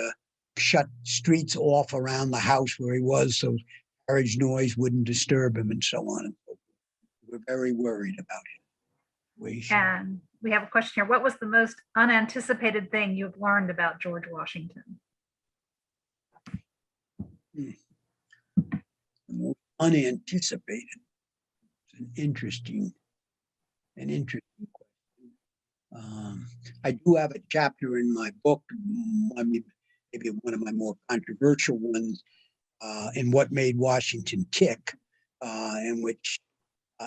shut streets off around the house where he was, so carriage noise wouldn't disturb him, and so on. And so forth. We're very worried about him. And we have a question here. What was the most unanticipated thing you've learned about George Washington? Unanticipated. It's an interesting question. I do have a chapter in my book, maybe one of my more controversial ones, in What Made Washington Tick, in which,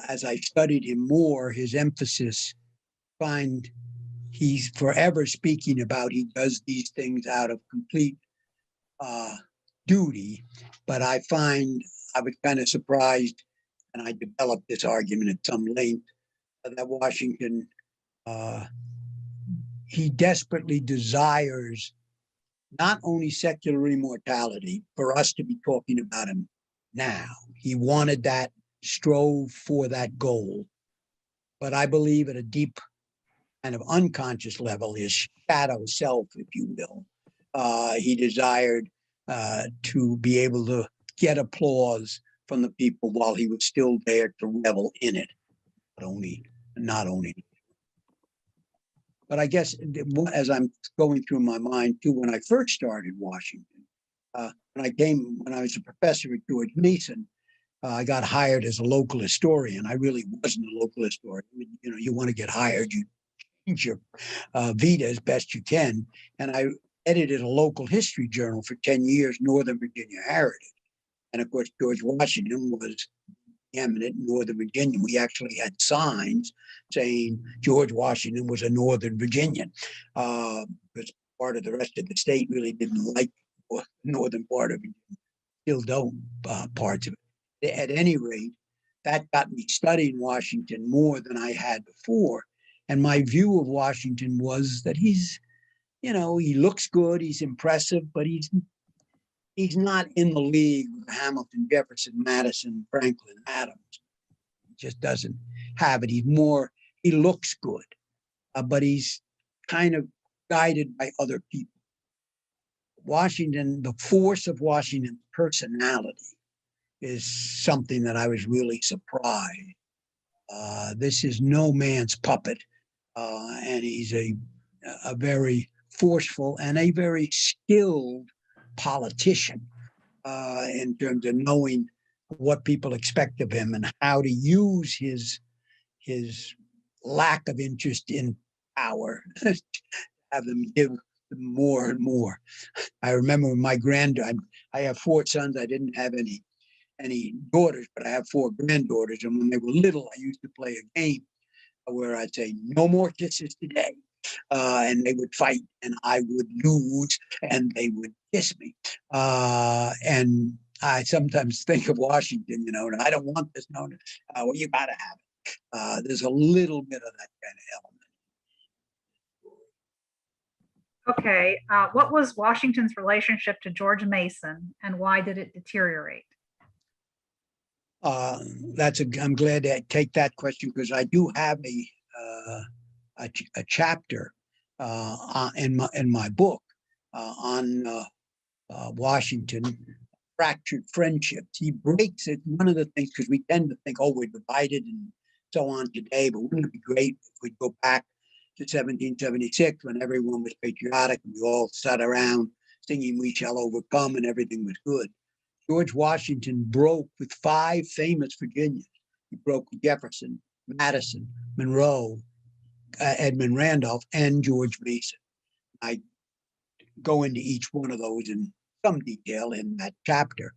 as I studied him more, his emphasis, he's forever speaking about he does these things out of complete duty, but I was kind of surprised, and I developed this argument at some length, that Washington, he desperately desires not only secular immortality for us to be talking about him now. He wanted that, strove for that goal. But I believe at a deep kind of unconscious level, his shadow self, if you will, he desired to be able to get applause from the people while he was still there to revel in it. Not only. But I guess as I'm going through my mind too, when I first started Washington, when I was a professor at George Mason, I got hired as a local historian. I really wasn't a local historian. You want to get hired, you change your vita as best you can. And I edited a local history journal for 10 years, Northern Virginia Heritage. And of course, George Washington was eminent in Northern Virginia. We actually had signs saying George Washington was a Northern Virginian, because part of the rest of the state really didn't like the northern part of it, still don't parts of it. At any rate, that got me studying Washington more than I had before. And my view of Washington was that he's, he looks good, he's impressive, but he's not in the league with Hamilton, Jefferson, Madison, Franklin, Adams. He just doesn't have it. He looks good, but he's kind of guided by other people. Washington, the force of Washington's personality is something that I was really surprised. This is no man's puppet, and he's a very forceful and a very skilled politician in terms of knowing what people expect of him and how to use his lack of interest in power have them give more and more. I remember when I have 4 sons. I didn't have any daughters, but I have 4 granddaughters. And when they were little, I used to play a game where I'd say, "No more kisses today." And they would fight, and I would lose, and they would kiss me. And I sometimes think of Washington, and I don't want this. No, well, you gotta have it. There's a little bit of that kind of element. Okay. What was Washington's relationship to George Mason, and why did it deteriorate? I'm glad to take that question, because I do have a chapter in my book on Washington, fractured friendships. He breaks it. One of the things, because we tend to think, oh, we're divided and so on today, but wouldn't it be great if we go back to 1776 when everyone was patriotic and we all sat around singing "We Shall Overcome" and everything was good. George Washington broke with 5 famous Virginians. He broke with Jefferson, Madison, Monroe, Edmund Randolph, and George Mason. I go into each one of those in some detail in that chapter.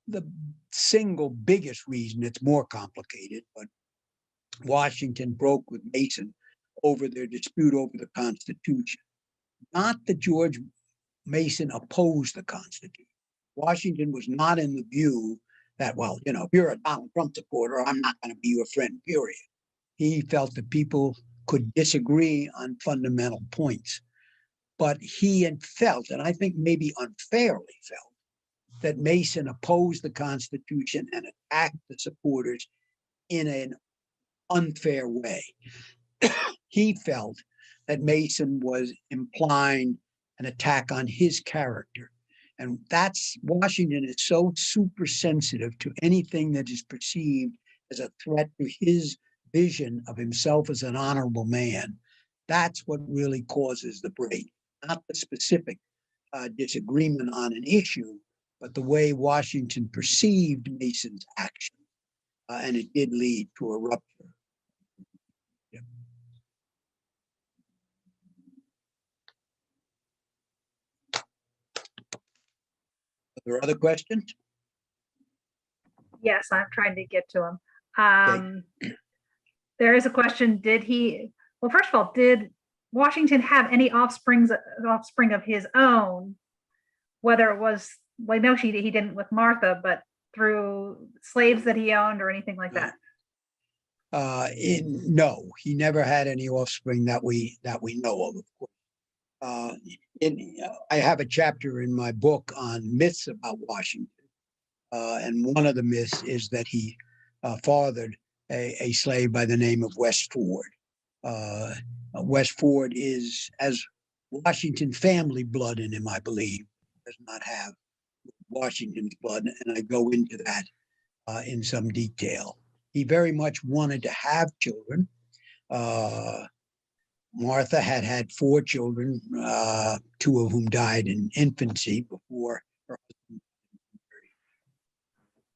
The single biggest reason, it's more complicated, but Washington broke with Mason over their dispute over the Constitution. Not that George Mason opposed the Constitution. Washington was not in the view that, well, you know, if you're a Donald Trump supporter, I'm not going to be your friend, period. He felt that people could disagree on fundamental points. But he had felt, and I think maybe unfairly felt, that Mason opposed the Constitution and attacked the supporters in an unfair way. He felt that Mason was implying an attack on his character. And that's, Washington is so super sensitive to anything that is perceived as a threat to his vision of himself as an honorable man. That's what really causes the break, not the specific disagreement on an issue, but the way Washington perceived Mason's action. And it did lead to a rupture. Yeah. Are there other questions? Yes, I'm trying to get to him. There is a question. Well, first of all, did Washington have any offspring of his own? Whether it was, well, no, he didn't with Martha, but through slaves that he owned or anything like that? No, he never had any offspring that we know of course. I have a chapter in my book on myths about Washington. And one of the myths is that he fathered a slave by the name of West Ford. West Ford has Washington family blood in him, I believe, does not have Washington's blood. And I go into that in some detail. He very much wanted to have children. Martha had 4 children, 2 of whom died in infancy before her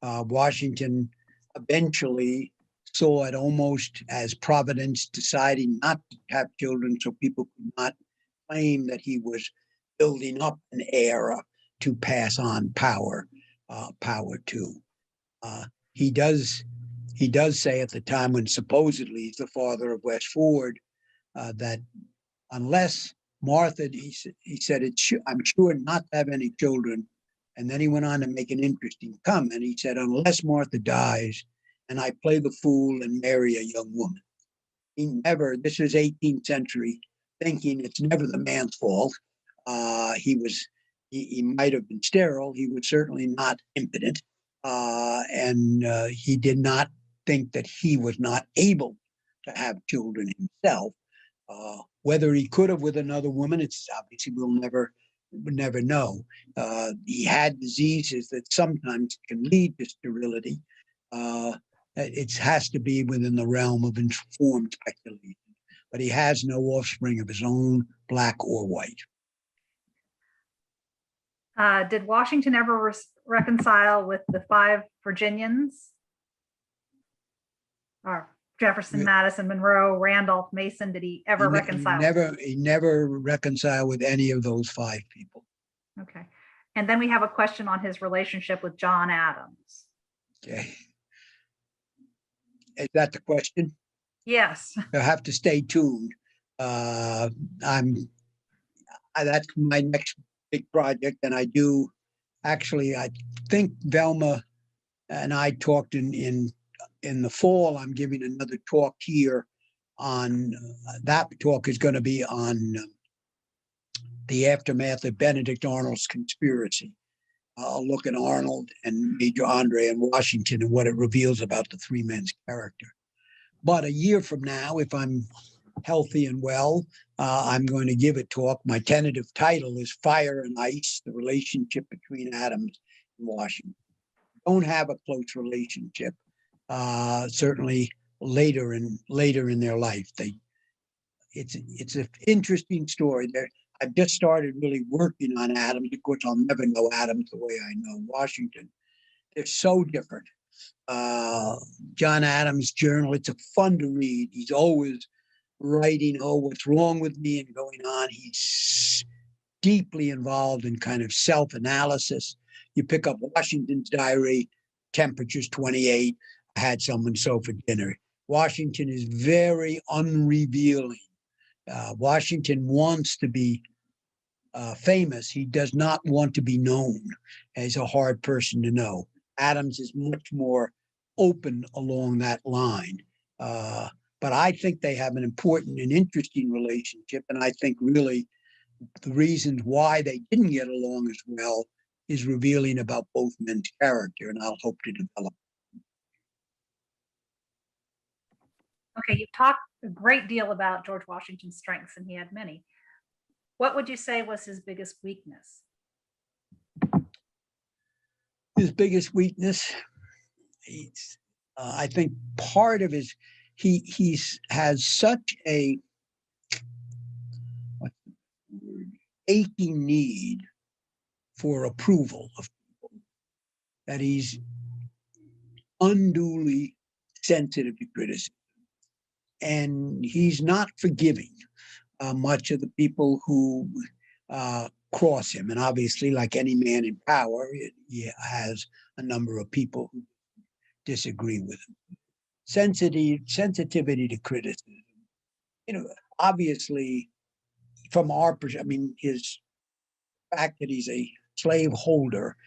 husband. Washington eventually saw it almost as Providence deciding not to have children so people could not claim that he was building up an era to pass on power to. He does say at the time when supposedly he's the father of West Ford, that unless Martha, he said, I'm sure not to have any children. And then he went on to make an interesting comment. He said, unless Martha dies and I play the fool and marry a young woman. He never, this is 18th century thinking, it's never the man's fault. He might have been sterile. He was certainly not impotent. And he did not think that he was not able to have children himself. Whether he could have with another woman, it's obviously we'll never know. He had diseases that sometimes can lead to sterility. It has to be within the realm of informed speculation. But he has no offspring of his own, black or white. Did Washington ever reconcile with the 5 Virginians? Or Jefferson, Madison, Monroe, Randolph, Mason? Did he ever reconcile? He never reconciled with any of those 5 people. Okay. And then we have a question on his relationship with John Adams. Okay. Is that the question? Yes. You'll have to stay tuned. That's my next big project. And I think Velma and I talked in the fall. I'm giving another talk here on, that talk is going to be on the aftermath of Benedict Arnold's conspiracy. I'll look at Arnold and Major Andre and Washington and what it reveals about the 3 men's character. But a year from now, if I'm healthy and well. I'm going to give a talk. My tentative title is Fire and Ice, the relationship between atoms in Washington. Don't have a close relationship. Certainly later in their life. It's an interesting story. I've just started really working on atoms. Of course, I'll never know atoms the way I know Washington. They're so different. John Adams' journal, it's a fun to read. He's always writing, oh, what's wrong with me and going on. He's deeply involved in kind of self-analysis. You pick up Washington's diary, temperature's 28, I had someone so for dinner. Washington is very unrevealing. Washington wants to be famous. He does not want to be known as a hard person to know. Adams is much more open along that line. But I think they have an important and interesting relationship. And I think really the reasons why they didn't get along as well is revealing about both men's character, and I'll hope to develop. Okay, you've talked a great deal about George Washington's strengths, and he had many. What would you say was his biggest weakness? His biggest weakness, I think part of his, he has such a aching need for approval of people that he's unduly sensitive to criticism. And he's not forgiving much of the people who cross him. And obviously, like any man in power, he has a number of people who disagree with him. Sensitivity to criticism. Obviously, from our perspective, I mean, his fact that he's a slave holder,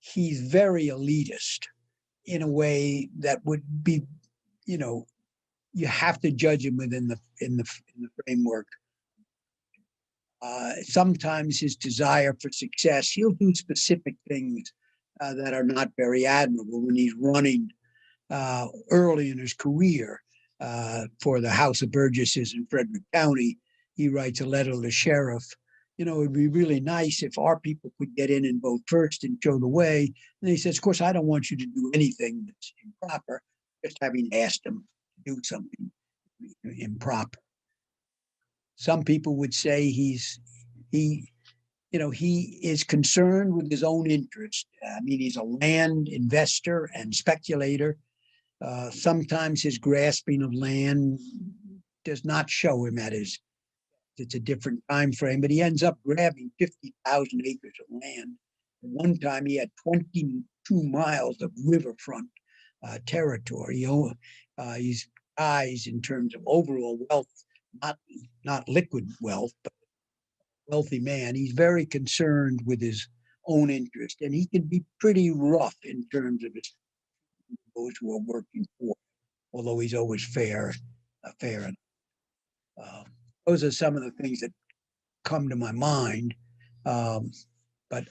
he's very elitist in a way that would be, you have to judge him within the framework. Sometimes his desire for success, he'll do specific things that are not very admirable. When he's running early in his career for the House of Burgesses in Frederick County, he writes a letter to the sheriff. It'd be really nice if our people could get in and vote first and show the way. And he says, of course, I don't want you to do anything that's improper, just having asked him to do something improper. Some people would say he is concerned with his own interest. I mean, he's a land investor and speculator. Sometimes his grasping of land does not show him it's a different time frame, but he ends up grabbing 50,000 acres of land. At one time, he had 22 miles of riverfront territory. He's eyes in terms of overall wealth, not liquid wealth, but wealthy man. He's very concerned with his own interest, and he can be pretty rough in terms of those who are working for, although he's always fair enough. Those are some of the things that come to my mind. But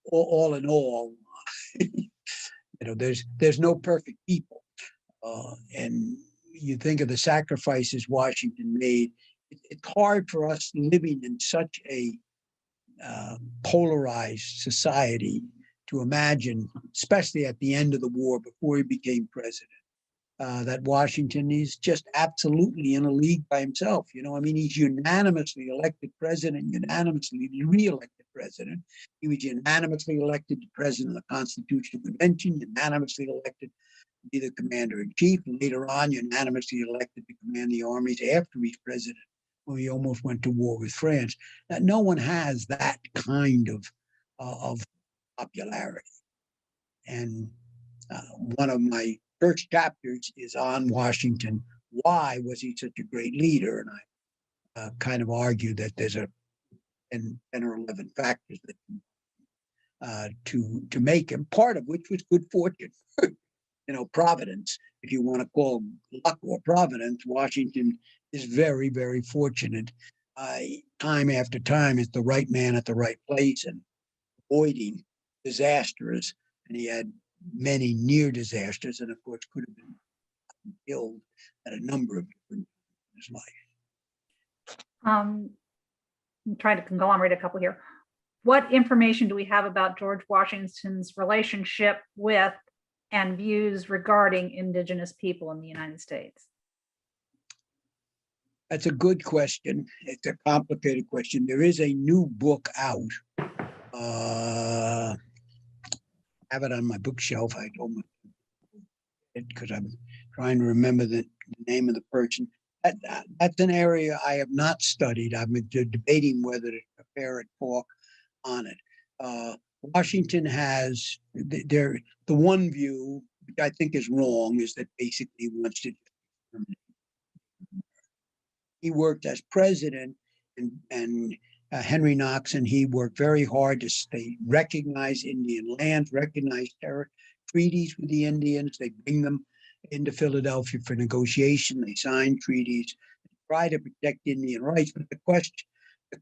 all in all, there's no perfect people. And you think of the sacrifices Washington made. It's hard for us living in such a polarized society to imagine, especially at the end of the war, before he became president, that Washington is just absolutely in a league by himself. He's unanimously elected president, unanimously re-elected president. He was unanimously elected to president of the Constitutional Convention, unanimously elected to be the commander-in-chief, and later on unanimously elected to command the armies after he's president, when he almost went to war with France. Now, no one has that kind of popularity. And one of my first chapters is on Washington. Why was he such a great leader? And I kind of argue that there's 10 or 11 factors that to make him, part of which was good fortune. Providence, if you want to call luck or providence. Washington is very, very fortunate. Time after time is the right man at the right place and avoiding disasters. And he had many near disasters, and of course could have been killed at a number of different times in his life. I'm trying to conglomerate a couple here. What information do we have about George Washington's relationship with and views regarding indigenous people in the United States? That's a good question. It's a complicated question. There is a new book out. I have it on my bookshelf. I don't because I'm trying to remember the name of the person. That's an area I have not studied. I'm debating whether to prepare a talk on it. Washington has the one view, which I think is wrong, is that basically he wants to terminate. He worked as president, and Henry Knox and he worked very hard to recognize Indian lands, recognize treaties with the Indians. They bring them into Philadelphia for negotiation. They sign treaties, try to protect Indian rights. But the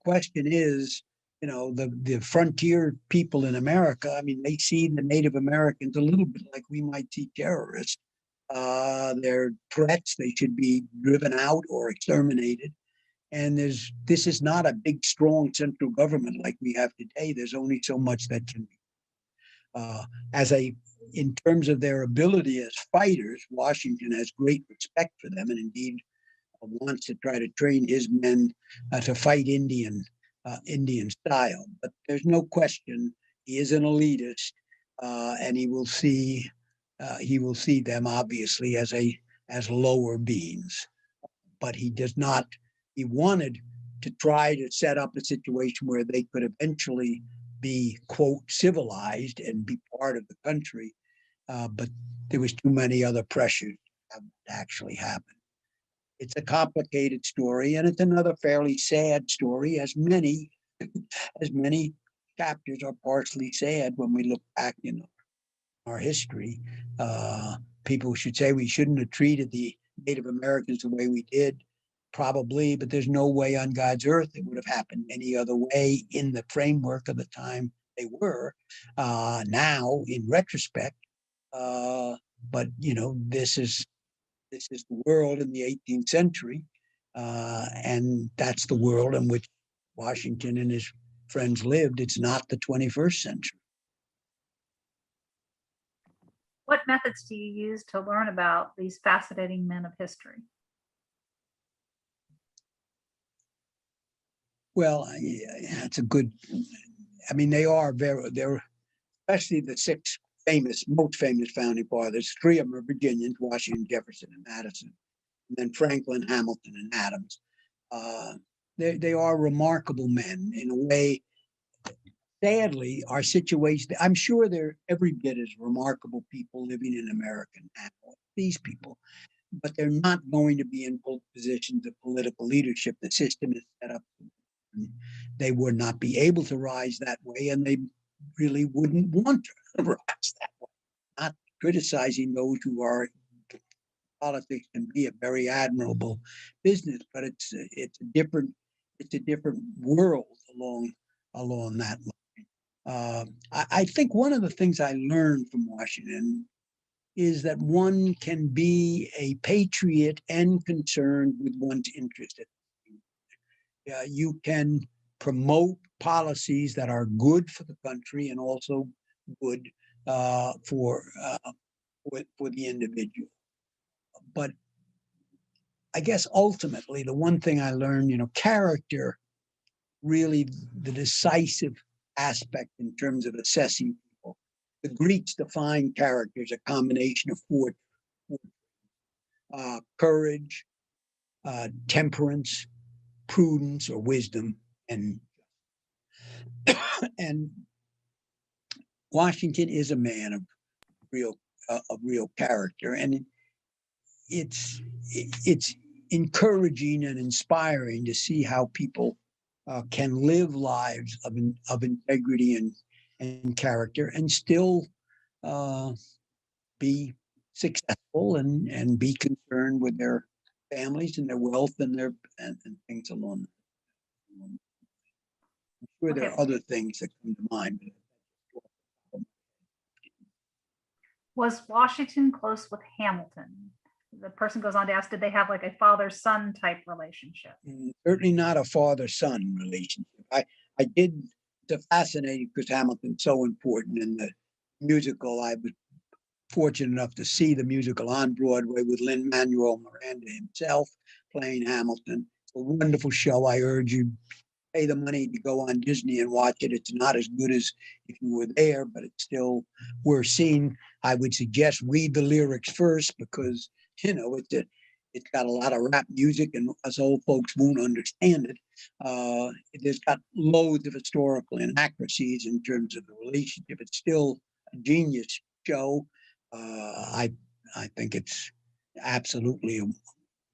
question is, the frontier people in America, I mean, they see the Native Americans a little bit like we might see terrorists. They're threats. They should be driven out or exterminated. And this is not a big, strong central government like we have today. There's only so much that can be. In terms of their ability as fighters, Washington has great respect for them, and indeed wants to try to train his men to fight Indian style. But there's no question he is an elitist, and he will see them obviously as lower beings. But he does not. He wanted to try to set up a situation where they could eventually be, quote, civilized and be part of the country. But there was too many other pressures to actually happen. It's a complicated story, and it's another fairly sad story, as many chapters are partially sad when we look back in our history. People should say we shouldn't have treated the Native Americans the way we did. Probably, but there's no way on God's earth it would have happened any other way in the framework of the time they were. Now, in retrospect, but this is the world in the 18th century, and that's the world in which Washington and his friends lived. It's not the 21st century. What methods do you use to learn about these fascinating men of history? Well, that's a good. I mean, they're especially the most famous founding fathers. Three of them are Virginians: Washington, Jefferson, and Madison, and then Franklin, Hamilton, and Adams. They are remarkable men in a way. Sadly, our situation. I'm sure they're every bit as remarkable people living in America now. These people, but they're not going to be in positions of political leadership. The system is set up. They would not be able to rise that way, and they really wouldn't want to rise that way. Not criticizing those who are. Politics can be a very admirable business, but it's a different world along that line. I think one of the things I learned from Washington is that one can be a patriot and concerned with one's interest. You can promote policies that are good for the country and also good for the individual. But I guess ultimately the one thing I learned, character, really the decisive aspect in terms of assessing people. The Greeks define character as a combination of four courage, temperance, prudence or wisdom, and Washington is a man of real character, and it's encouraging and inspiring to see how people can live lives of integrity and character and still be successful and be concerned with their families and their wealth and things along. I'm sure there are other things that come to mind. Was Washington close with Hamilton? the person goes on to ask, did they have like a father-son type relationship? Certainly not a father-son relationship. I did, it's fascinating because Hamilton's so important in the musical. I was fortunate enough to see the musical on Broadway with Lin-Manuel Miranda himself playing Hamilton. It's a wonderful show. I urge you, pay the money to go on Disney and watch it. It's not as good as if you were there, but it's still worth seeing. I would suggest read the lyrics first because, you know, it's got a lot of rap music and us old folks won't understand it. It's got loads of historical inaccuracies in terms of the relationship. It's still a genius show. I think it's absolutely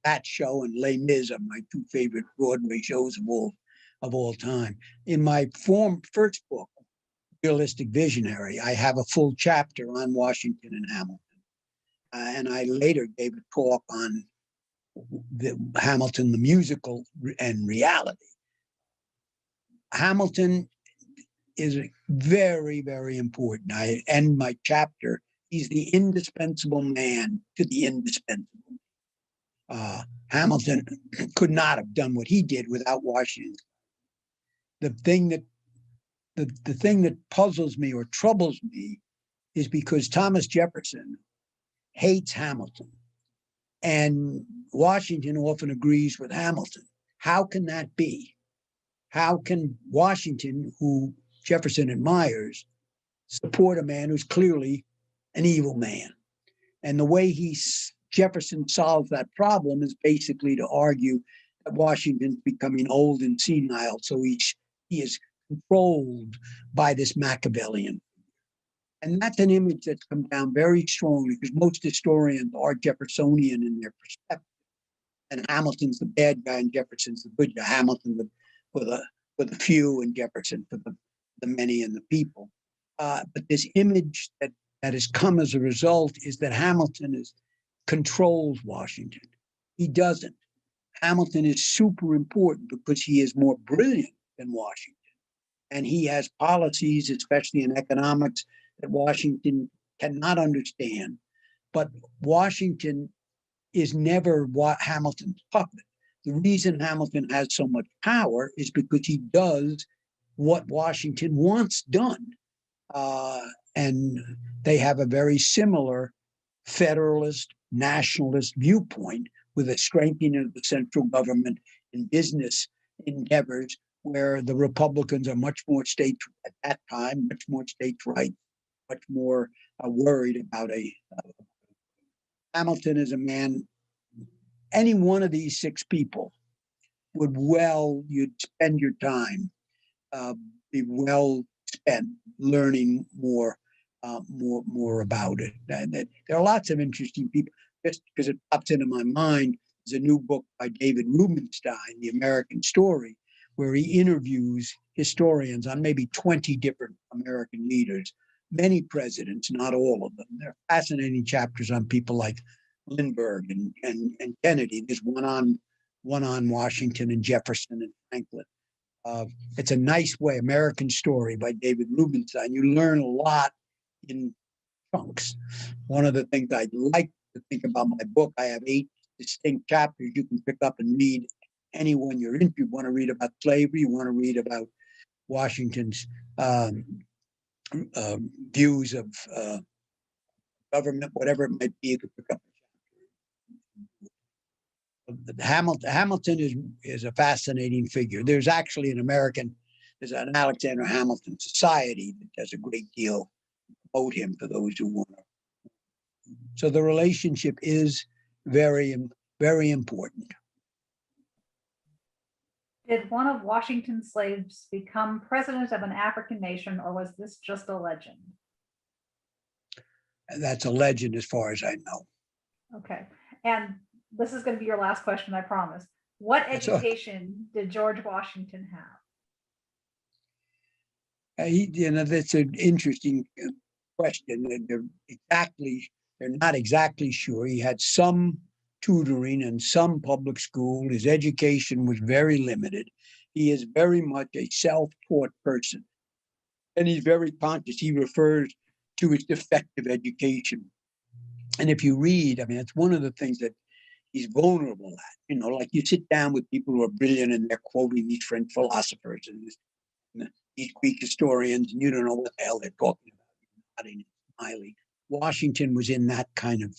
that show and Les Mis are my two favorite Broadway shows of all time. In my first book, Realistic Visionary, I have a full chapter on Washington and Hamilton. And I later gave a talk on the Hamilton, the musical and reality. Hamilton is very, very important. I end my chapter. He's the indispensable man to the indispensable. Hamilton could not have done what he did without Washington. The thing that puzzles me or troubles me is because Thomas Jefferson hates Hamilton, and Washington often agrees with Hamilton. How can that be? How can Washington, who Jefferson admires, support a man who's clearly an evil man? And the way Jefferson solves that problem is basically to argue that Washington's becoming old and senile, so he is controlled by this Machiavellian. And that's an image that's come down very strongly because most historians are Jeffersonian in their perspective. And Hamilton's the bad guy and Jefferson's the good guy. Hamilton for the few and Jefferson for the many and the people. But this image that has come as a result is that Hamilton controls Washington. He doesn't. Hamilton is super important because he is more brilliant than Washington. And he has policies, especially in economics, that Washington cannot understand. But Washington is never Hamilton's puppet. The reason Hamilton has so much power is because he does what Washington wants done. And they have a very similar federalist, nationalist viewpoint with a strengthening of the central government in business endeavors, where the Republicans are much more states at that time, much more states' rights, much more worried about Hamilton is a man. Any one of these six people you'd spend your time, be well spent learning more about it. And there are lots of interesting people. Just because it pops into my mind is a new book by David Rubenstein, The American Story, where he interviews historians on maybe 20 different American leaders, many presidents, not all of them. They're fascinating chapters on people like Lindbergh and Kennedy. There's one on Washington and Jefferson and Franklin. It's a nice way, American Story by David Rubenstein. You learn a lot in chunks. One of the things I'd like to think about my book, I have 8 distinct chapters you can pick up and read anyone you're into. You want to read about slavery, you want to read about Washington's views of government, whatever it might be, you could pick up. Hamilton is a fascinating figure. There's actually there's an Alexander Hamilton Society that does a great deal about him for those who want to. So the relationship is very, very important. Did one of Washington's slaves become president of an African nation, or was this just a legend? That's a legend as far as I know. Okay. And this is going to be your last question, I promise. What education did George Washington have? That's an interesting question. They're not exactly sure. He had some tutoring and some public school. His education was very limited. He is very much a self-taught person. And he's very conscious. He refers to his defective education. And if you read, I mean, it's one of the things that he's vulnerable at. You know, like you sit down with people who are brilliant and they're quoting these French philosophers and these Greek historians, and you don't know what the hell they're talking about. Nodding and smiling. Washington was in that kind of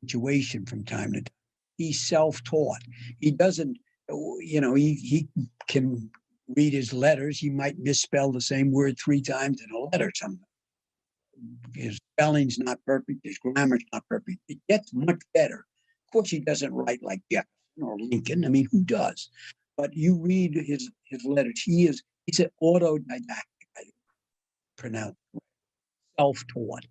situation from time to time. He's self-taught. He doesn't, you know, he can read his letters. He might misspell the same word 3 times in a letter sometimes. His spelling's not perfect. His grammar's not perfect. It gets much better. Of course, he doesn't write like Jefferson or Lincoln. I mean, who does? But you read his letters. He's an autodidactic, I pronounce it, self-taught.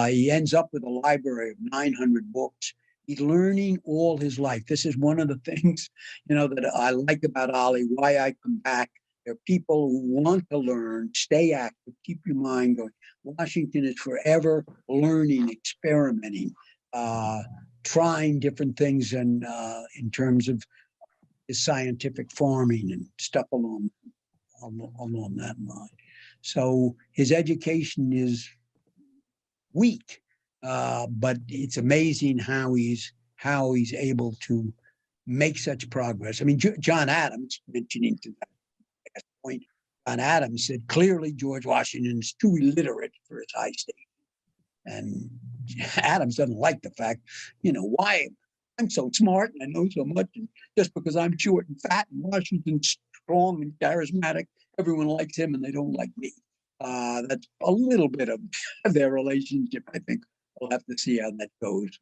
He ends up with a library of 900 books. He's learning all his life. This is one of the things, you know, that I like about Ollie, why I come back. There are people who want to learn, stay active, keep your mind going. Washington is forever learning, experimenting, trying different things, and in terms of his scientific farming and stuff along that line. So his education is weak, but it's amazing how he's able to make such progress. I mean, John Adams, mentioning to that point, John Adams said clearly George Washington is too illiterate for his high state. And Adams doesn't like the fact, you know, why I'm so smart and I know so much, and just because I'm short and fat and Washington's strong and charismatic, everyone likes him and they don't like me. That's a little bit of their relationship. I think we'll have to see how that goes.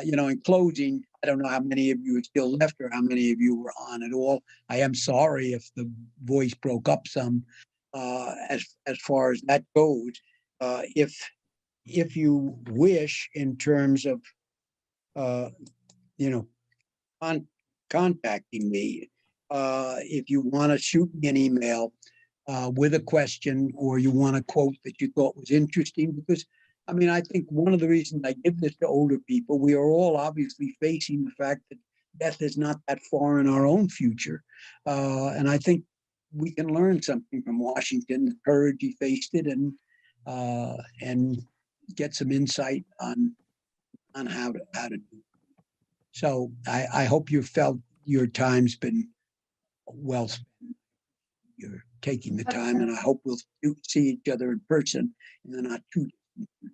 You know, in closing, I don't know how many of you are still left or how many of you were on at all. I am sorry if the voice broke up some. As far as that goes, if you wish, in terms of you know, contacting me, if you want to shoot me an email with a question, or you want a quote that you thought was interesting, because I mean, I think one of the reasons I give this to older people, we are all obviously facing the fact that death is not that far in our own future. And I think we can learn something from Washington, the courage he faced it, and get some insight on how to do it. So I hope you felt your time's been well spent. You're taking the time, and I hope we'll see each other in person in the not too distant future.